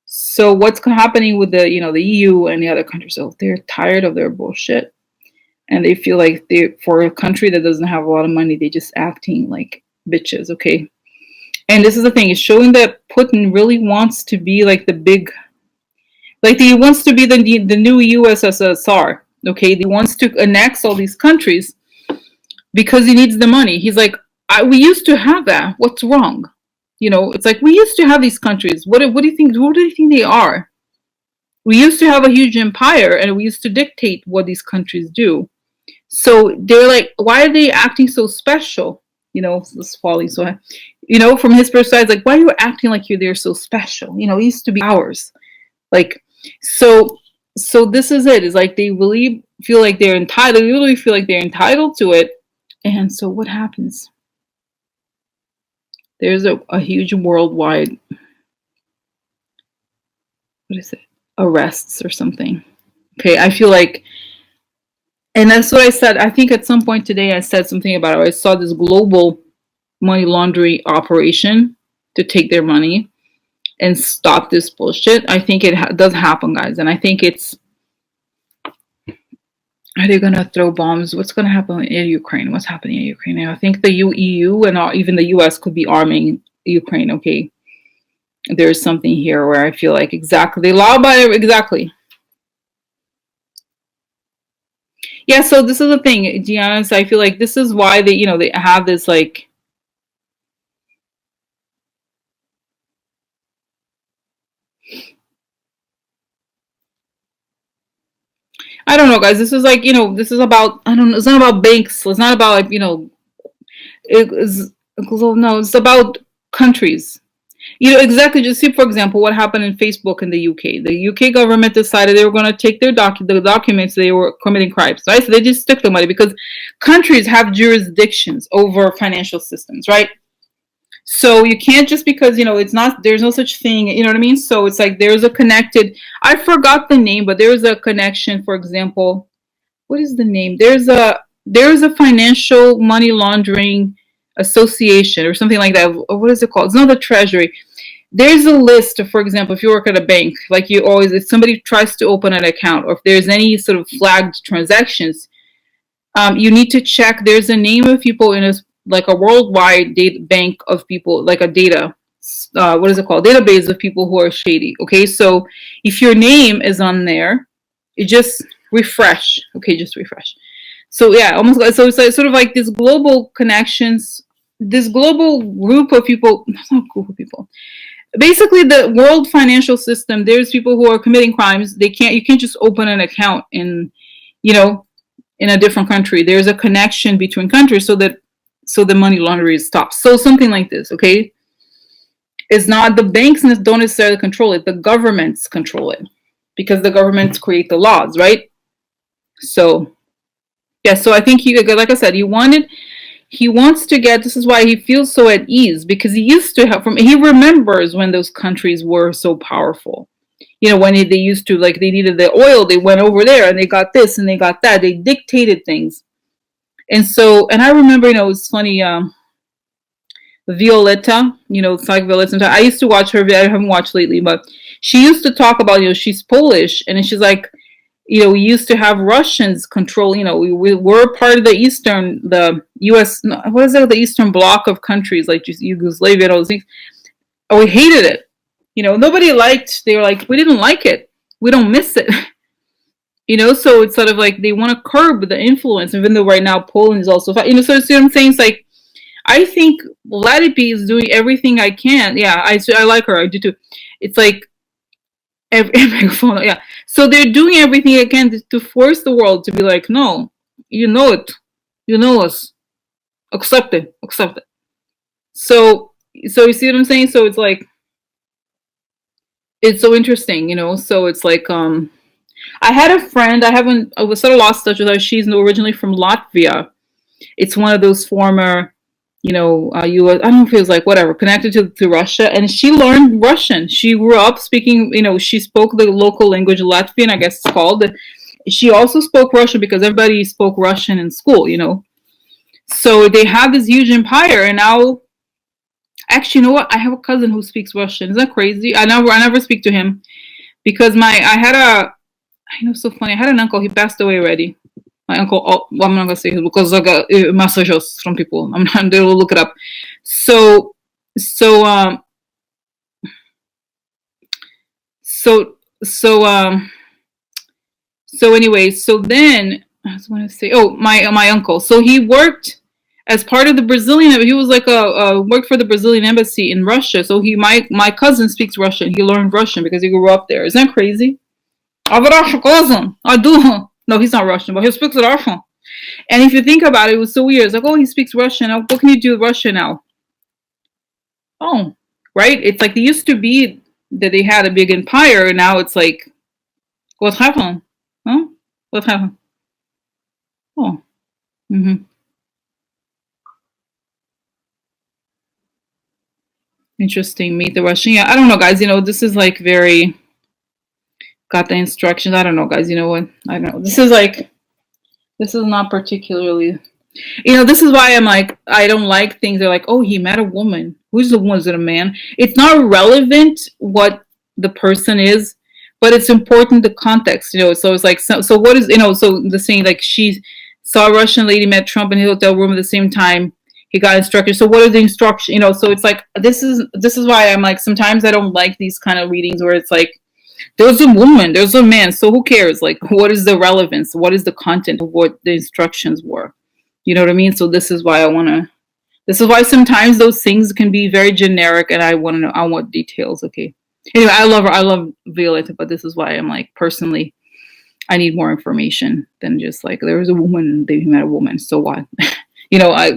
So what's happening with the EU and the other countries? So they're tired of their bullshit. And they feel like for a country that doesn't have a lot of money, they just acting like bitches, okay? And this is the thing, it's showing that Putin really wants to be like the big, like he wants to be the new USSR, okay? He wants to annex all these countries because he needs the money. He's like, we used to have that. What's wrong? It's like we used to have these countries. What do you think? Who do you think they are? We used to have a huge empire, and we used to dictate what these countries do. So they're like, why are they acting so special? This falling so high. From his perspective, like, why are you acting like they're so special? It used to be ours. Like, so this is it. It's like they really feel like they're entitled. They really feel like they're entitled to it. And so what happens? There's a huge worldwide, what is it? Arrests or something. Okay, I feel like, and that's what I said. I think at some point today I said something about it. I saw this global money laundering operation to take their money and stop this bullshit. I think it does happen, guys. And I think it's, are they going to throw bombs? What's going to happen in Ukraine? What's happening in Ukraine? I think the EU and even the US could be arming Ukraine, okay? There's something here where I feel like exactly, they lie about it, exactly. Yeah, so this is the thing, to be honest, I feel like this is why they, you know, they have this like, I don't know, guys. This is like, you know, this is about, I don't know, it's not about banks. It's not about, like, you know, no, it's about countries. You know, exactly. Just see, for example, what happened in Facebook in the UK. The UK government decided they were going to take their the documents they were committing crimes, right? So they just took the money because countries have jurisdictions over financial systems, right? So you can't just because, you know, it's not, there's no such thing, you know what I mean? So it's like there's a connected, I forgot the name, but there's a connection, for example, what is the name? There's a financial money laundering association or something like that. What is it called? It's not the Treasury. There's a list, for example, if you work at a bank, like you always, if somebody tries to open an account or if there's any sort of flagged transactions, you need to check. There's a name of people in a like a worldwide bank of people, like a data, what is it called? Database of people who are shady. Okay, so if your name is on there, you just refresh. Okay, just refresh. So yeah, almost so it's like, sort of like this global connections, this global group of people, not group of people. Basically, the world financial system. There's people who are committing crimes. You can't just open an account in, you know, in a different country. There's a connection between countries so the money laundering stops. So something like this, okay? It's not, the banks don't necessarily control it. The governments control it because the governments create the laws, right? So yeah, so I think he, like I said, he wants to get, this is why he feels so at ease, because he used to have, he remembers when those countries were so powerful. You know, when they used to, like, they needed the oil, they went over there and they got this and they got that. They dictated things. And so, and I remember, you know, it's funny, Violetta, you know, it's like Violetta. I used to watch her, I haven't watched lately, but she used to talk about, you know, she's Polish, and she's like, you know, we used to have Russians control, you know, we were part of the US, what is it, the Eastern Bloc of countries, like Yugoslavia and all those things. Oh, we hated it. You know, nobody liked, they were like, we didn't like it. We don't miss it. You know, so it's sort of like they want to curb the influence, even though right now Poland is also, you know, so see what I'm saying? It's like, I think Vladimir is doing everything I can. Yeah, I like her. I do too. It's like, yeah. So they're doing everything they can to force the world to be like, no, you know it. You know us. Accept it. Accept it. So you see what I'm saying? So it's like, it's so interesting, you know? So it's like, I had a friend, I was sort of lost touch with her. She's originally from Latvia. It's one of those former, you know, US, I don't know if it was like whatever, connected to Russia. And she learned Russian. She grew up speaking, you know, she spoke the local language, Latvian, I guess it's called. She also spoke Russian because everybody spoke Russian in school, you know. So they have this huge empire, and now, actually, you know what? I have a cousin who speaks Russian. Isn't that crazy? I never speak to him because I know, so funny. I had an uncle. He passed away already. My uncle. Oh, well, I'm not gonna say his because I got messages from people. I'm not. They will look it up. So, so, so, so, so anyway. So then I was going to say, oh, my uncle. So he worked as part of the Brazilian. He was like worked for the Brazilian embassy in Russia. So my cousin speaks Russian. He learned Russian because he grew up there. Isn't that crazy? I have a Russian cousin. I do. No, he's not Russian, but he speaks Russian. And if you think about it, it was so weird. It's like, oh, he speaks Russian. What can you do with Russian now? Oh, right? It's like they used to be that they had a big empire, and now it's like, what happened? Huh? What happened? Oh. Mm-hmm. Interesting. Meet the Russian. Yeah, I don't know, guys. You know, this is like very, got the instructions. I don't know, guys. You know what? I don't know. This is not particularly This is why I'm like, I don't like things that are like, oh, he met a woman. Who's the woman? Is it a man? It's not relevant what the person is, but it's important the context. So it's like, so what is, so the saying like she saw a Russian lady met Trump in a hotel room at the same time. He got instructions. So what are the instructions? So it's like this is why I'm like sometimes I don't like these kind of readings where it's like there's a woman, there's a man. So who cares? Like, what is the relevance? What is the content of what the instructions were? You know what I mean? So this is why I want to. This is why sometimes those things can be very generic, and I want to know. I want details. Okay. Anyway, I love her. I love Violeta, but this is why I'm like personally, I need more information than just like there was a woman, they met a woman. So what?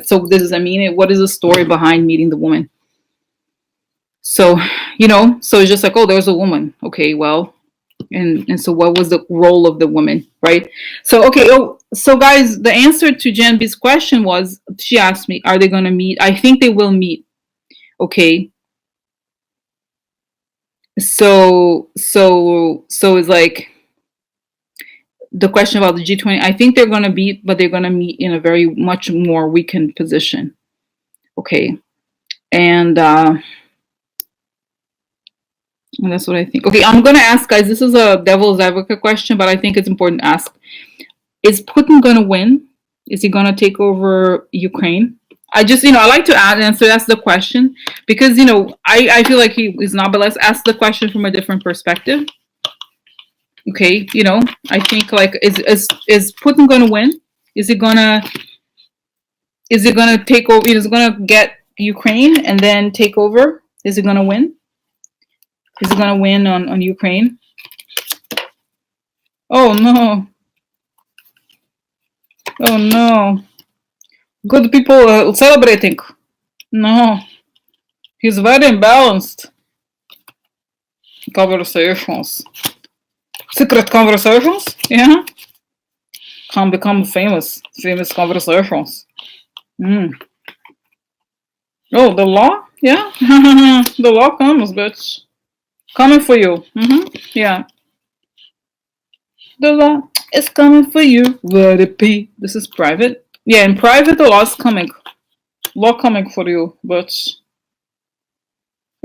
So this is. I mean, what is the story behind meeting the woman? So so it's just like, oh, there's a woman. Okay, well, and so what was the role of the woman, right? So okay, so guys, the answer to Jen B's question was, she asked me, are they going to meet? I think they will meet. Okay, so it's like the question about the G20. I think they're going to meet, but they're going to meet in a very much more weakened position. Okay, and that's what I think. Okay, I'm going to ask, guys, this is a devil's advocate question, but I think it's important to ask. Is Putin going to win? Is he going to take over Ukraine? I just, I like to answer that's the question because, I feel like he is not, but let's ask the question from a different perspective. Okay, I think like, is Putin going to win? Is he going to take over? Is he going to get Ukraine and then take over? Is he going to win? Is he going to win on Ukraine? Oh, no. Oh, no. Good people celebrating. No. He's very imbalanced. Conversations. Secret conversations? Yeah. Can become famous. Famous conversations. Oh, the law? Yeah. The law comes, bitch. Coming for you. Yeah. The law is coming for you. Let it be. This is private. Yeah, in private, the law is coming. Law coming for you, bitch.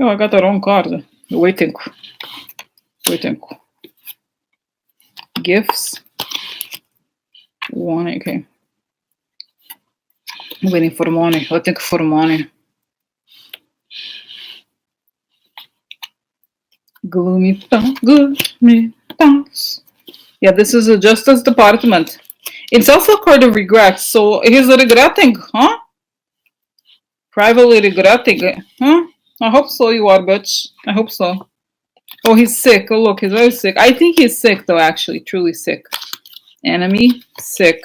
Oh, I got the wrong card. Waiting. Gifts. One, okay. Waiting for money. Waiting for money. Gloomy thoughts. Yeah, this is a Justice Department. It's also a card of regret. So he's regretting, huh? Privately regretting, huh? I hope so. You are, bitch. I hope so. Oh, he's sick. Oh, look, he's very sick. I think he's sick, though. Actually, truly sick. Enemy, sick.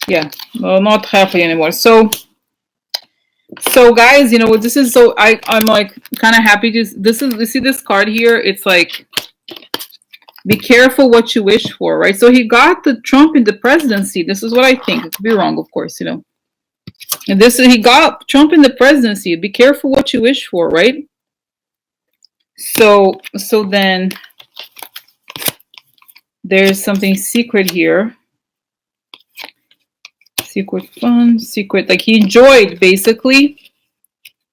Yeah, well, not happy anymore. So guys, this is so I'm like kind of happy to you see this card here. It's like, be careful what you wish for, right? So he got the Trump in the presidency. This is what I think. It could be wrong, of course, And he got Trump in the presidency. Be careful what you wish for, right? So then there's something secret here. Secret fun, secret, like he enjoyed basically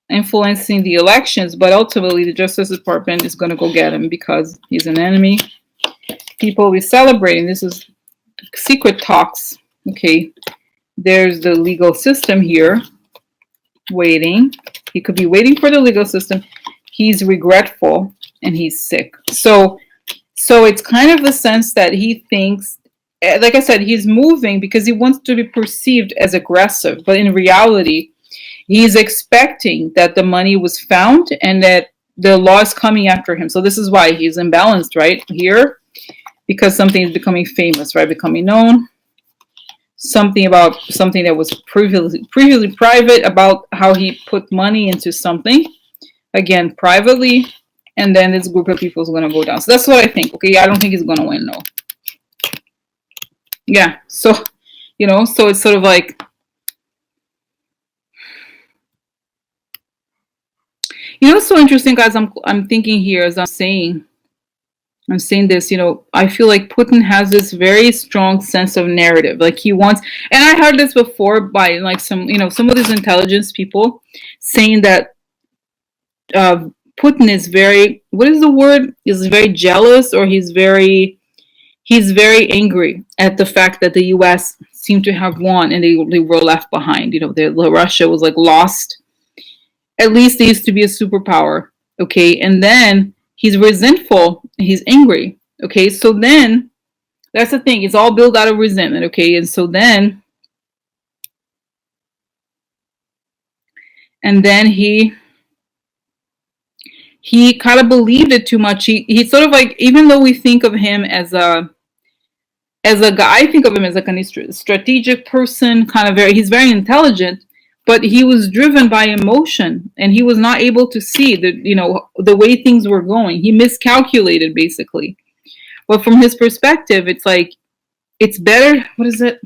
influencing the elections, but ultimately the Justice Department is going to go get him because he's an enemy. People will be celebrating. This is secret talks. Okay, there's the legal system here waiting. He could be waiting for the legal system. He's regretful and he's sick. So it's kind of the sense that he thinks, like I said, he's moving because he wants to be perceived as aggressive, but in reality, he's expecting that the money was found and that the law is coming after him. So this is why he's imbalanced right here, because something is becoming famous, right? Becoming known. Something about something that was previously private, about how he put money into something, again, privately, and then this group of people is going to go down. So that's what I think. Okay, I don't think he's going to win, no. Yeah, so, so it's sort of like, what's so interesting, guys, I'm thinking here as I'm saying, I'm saying this, I feel like Putin has this very strong sense of narrative. Like he wants, and I heard this before by like some of these intelligence people saying that uh, Putin is very, what is the word? Is very jealous, or he's very angry at the fact that the U.S. seemed to have won and they were left behind. Russia was like lost. At least they used to be a superpower. Okay, and then he's resentful. He's angry. Okay, so then that's the thing. It's all built out of resentment. Okay, and so then he kind of believed it too much. He sort of like, even though we think of him as a guy, I think of him as like a strategic person, he's very intelligent, but he was driven by emotion and he was not able to see the way things were going. He miscalculated basically. But from his perspective, it's like, it's better. What is it?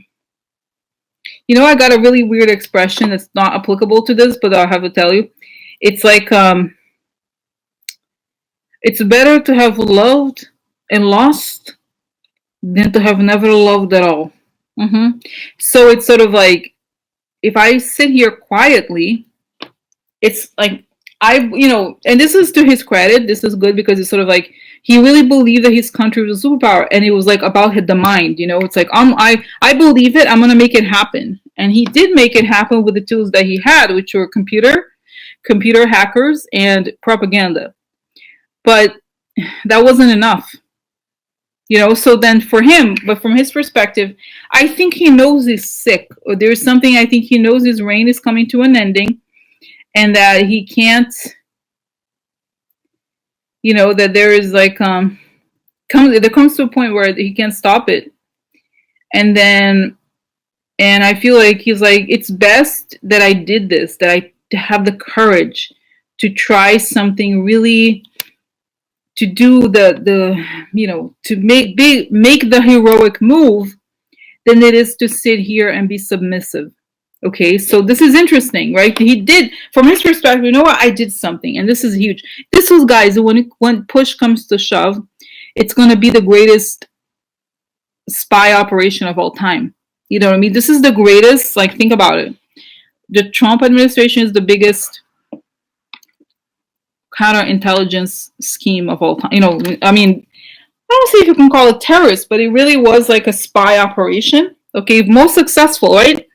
I got a really weird expression that's not applicable to this, but I'll have to tell you. It's like, it's better to have loved and lost than to have never loved at all. So it's sort of like, if I sit here quietly, it's like and this is to his credit. This is good because it's sort of like he really believed that his country was a superpower, and it was like about the mind. It's like I believe it. I'm gonna make it happen, and he did make it happen with the tools that he had, which were computer hackers and propaganda. But that wasn't enough. So then but from his perspective, I think he knows he's sick, or there's something. I think he knows his reign is coming to an ending, and that he can't, that there is like, there comes to a point where he can't stop it. And I feel like he's like, it's best that I did this, that I have the courage to try something really, to do to make the heroic move, than it is to sit here and be submissive. Okay, so this is interesting, right? He did, from his perspective, what, I did something, and this is huge. This was, guys, when push comes to shove, it's going to be the greatest spy operation of all time. You know what I mean? This is the greatest, like, think about it. The Trump administration is the biggest counterintelligence scheme of all time. I mean, I don't see if you can call it terrorist, but it really was like a spy operation. Okay, most successful, right?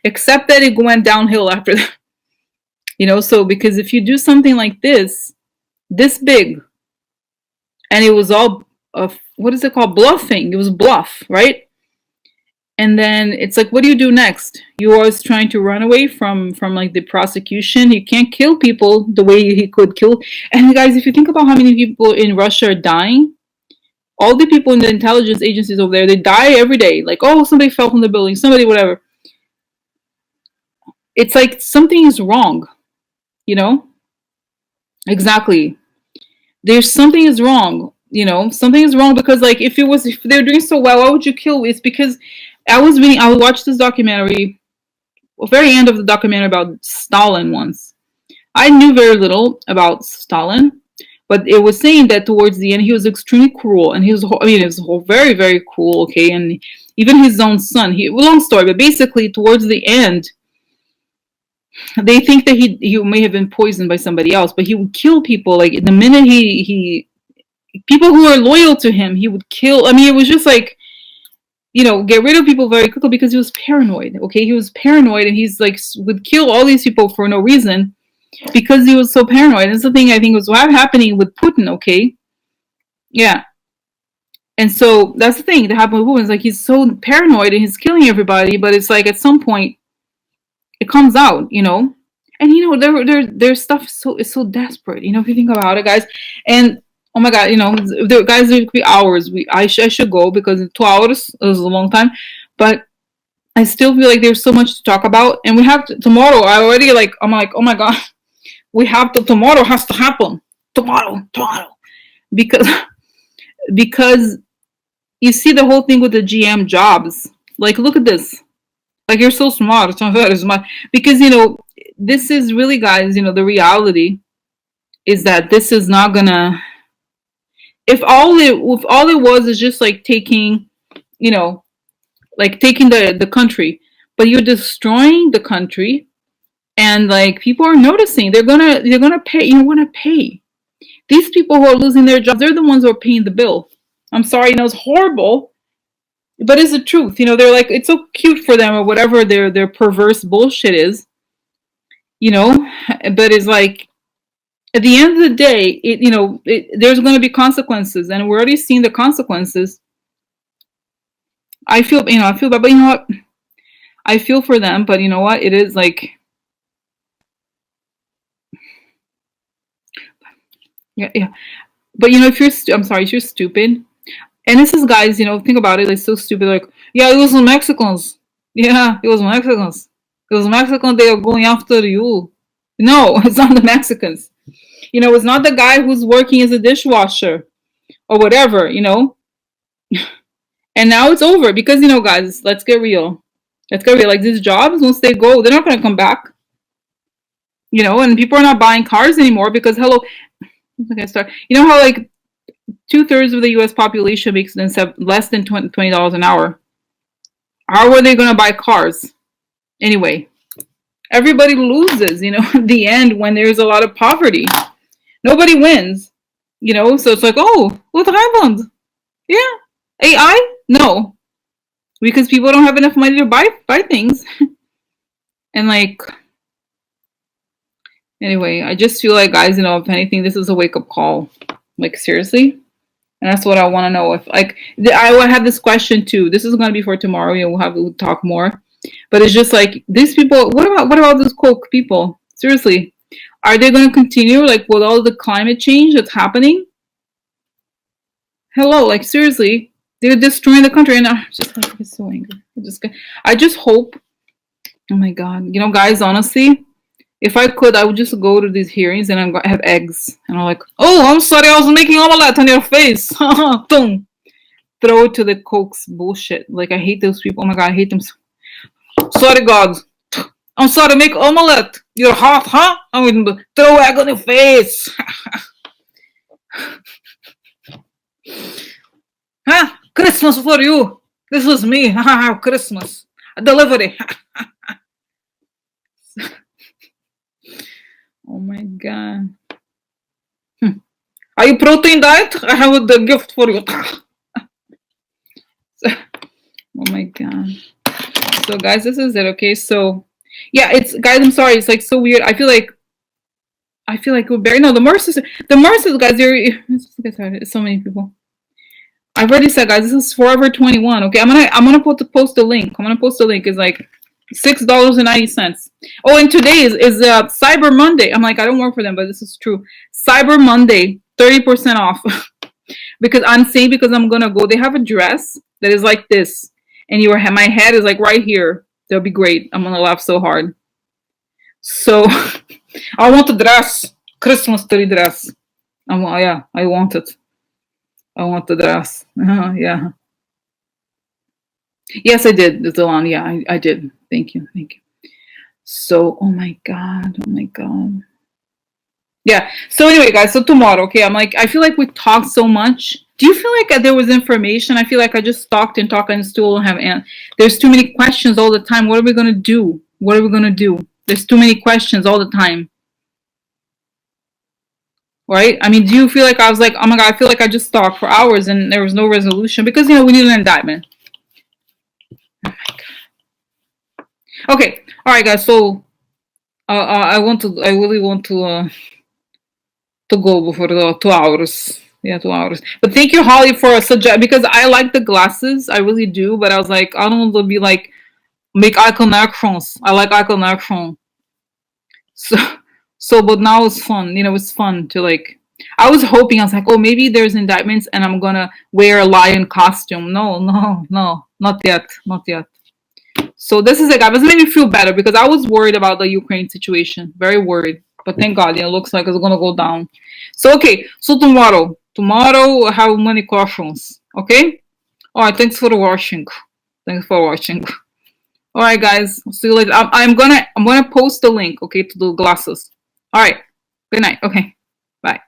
Except that it went downhill after that. So because if you do something like this big, and it was all what is it called? Bluffing. It was bluff, right? And then it's like, what do you do next? You are trying to run away from like the prosecution. You can't kill people the way he could kill. And guys, if you think about how many people in Russia are dying, all the people in the intelligence agencies over there, they die every day. Like, oh, somebody fell from the building, somebody, whatever. It's like something is wrong, Exactly. There's something is wrong, Something is wrong, because like if they're doing so well, why would you kill? It's because I watched this documentary, very end of the documentary, about Stalin once. I knew very little about Stalin, but it was saying that towards the end he was extremely cruel, and he was very, very cruel. Okay, and even his own son. Long story, but basically towards the end, they think that he may have been poisoned by somebody else, but he would kill people. Like the minute he people who are loyal to him, he would kill. I mean, it was just like, get rid of people very quickly because he was paranoid. Okay, he was paranoid, and he's like would kill all these people for no reason because he was so paranoid. And that's the thing I think was happening with Putin. Okay, yeah, and so that's the thing that happened with Putin. It's like he's so paranoid and he's killing everybody, but it's like at some point it comes out, and their stuff is so desperate. If you think about it, guys, and oh my God, the guys, there could be hours. I should go because 2 hours is a long time, but I still feel like there's so much to talk about, and we have tomorrow. I'm like, oh my God, we have to. Tomorrow has to happen. Tomorrow, because you see the whole thing with the GM jobs. Like, look at this. Like, you're so smart. It's not very smart because this is really, guys. The reality is that this is not gonna. if all it was is just like taking, you know, like taking the country, but you're destroying the country, and like people are noticing, they're gonna pay. You want to pay. These people who are losing their jobs, they're the ones who are paying the bill. I'm sorry, it's horrible, but it's the truth. They're like, it's so cute for them or whatever their perverse bullshit is, you know. But it's like, at the end of the day, there's going to be consequences, and we're already seeing the consequences. I feel bad, but you know what? I feel for them, but you know what? It is like, yeah, yeah. But if I'm sorry, if you're stupid, and this is guys, think about it, like so stupid, like, yeah, it was the Mexicans. Yeah, it was Mexicans. It was Mexicans, they are going after you. No, it's not the Mexicans. It's not the guy who's working as a dishwasher or whatever, And now it's over because, guys, let's get real. Let's get real. Like, these jobs, once they go, they're not going to come back. And people are not buying cars anymore because, hello, okay, start. You know how, like, 2/3 of the U.S. population makes less than $20 an hour. How are they going to buy cars? Anyway, everybody loses, at the end when there's a lot of poverty. Nobody wins, so it's like, oh, what happened? Yeah. AI? No. Because people don't have enough money to buy things. And like, anyway, I just feel like, guys, if anything, this is a wake-up call. Like, seriously? And that's what I want to know. If, like, I will have this question too. This is going to be for tomorrow. We'll talk more. But it's just like, these people, what about those Coke people? Seriously. Are they going to continue, like, with all the climate change that's happening? Hello, like, seriously. They're destroying the country, and I'm just like, I'm so angry. I just hope. Oh my god, guys. Honestly, if I could, I would just go to these hearings and I have eggs, and I'm like, oh, I'm sorry, I was making omelette on your face. Boom, throw it to the Coke's bullshit. Like, I hate those people. Oh my god, I hate them. Sorry, God. I'm sorry, make omelette. You're hot, huh? I'm gonna throw egg on your face. Huh? Christmas for you. This was me. Christmas. A delivery. Oh my god. Are you protein diet? I have the gift for you. Oh my god. So guys, this is it, okay? So yeah, it's, guys, I'm sorry, it's like so weird. I feel like we're very, no, the Mercers, guys, it's so many people. I've already said, guys, this is Forever 21. Okay, I'm gonna post a link. It's like $6.90. Oh, and today is Cyber Monday. I'm like, I don't work for them, but this is true. Cyber Monday, 30% off. Because I'm saying, because I'm gonna go. They have a dress that is like this, and my head is like right here. That'll be great. I'm gonna laugh so hard. So I want the dress, Christmas tree dress. I want it. I want the dress. Yeah. Yes, I did, Delon. Yeah, I did. Thank you. So, oh my god. Yeah. So anyway, guys. So tomorrow, okay. I'm like, I feel like we talked so much. Do you feel like there was information? I feel like I just talked and still don't have there's too many questions all the time. What are we gonna do? There's too many questions all the time. Right? I mean, do you feel like I was like, oh my god, I feel like I just talked for hours and there was no resolution because we need an indictment. Oh my god. Okay, all right, guys. So I really want to go for the 2 hours. Yeah, 2 hours. But thank you, Holly, for because I like the glasses. I really do. But I was like, I don't want to be like make eye connections. I like eye connection. So, but now it's fun. It's fun to like. I was hoping, I was like, oh, maybe there's indictments and I'm gonna wear a lion costume. No, not yet. So this is it, guys. This made me feel better because I was worried about the Ukraine situation. Very worried. But thank God, it looks like it's gonna go down. So okay, so tomorrow I have many questions. Okay? Alright, thanks for watching. Alright, guys, see you later. I'm gonna post the link, okay, to the glasses. Alright. Good night. Okay. Bye.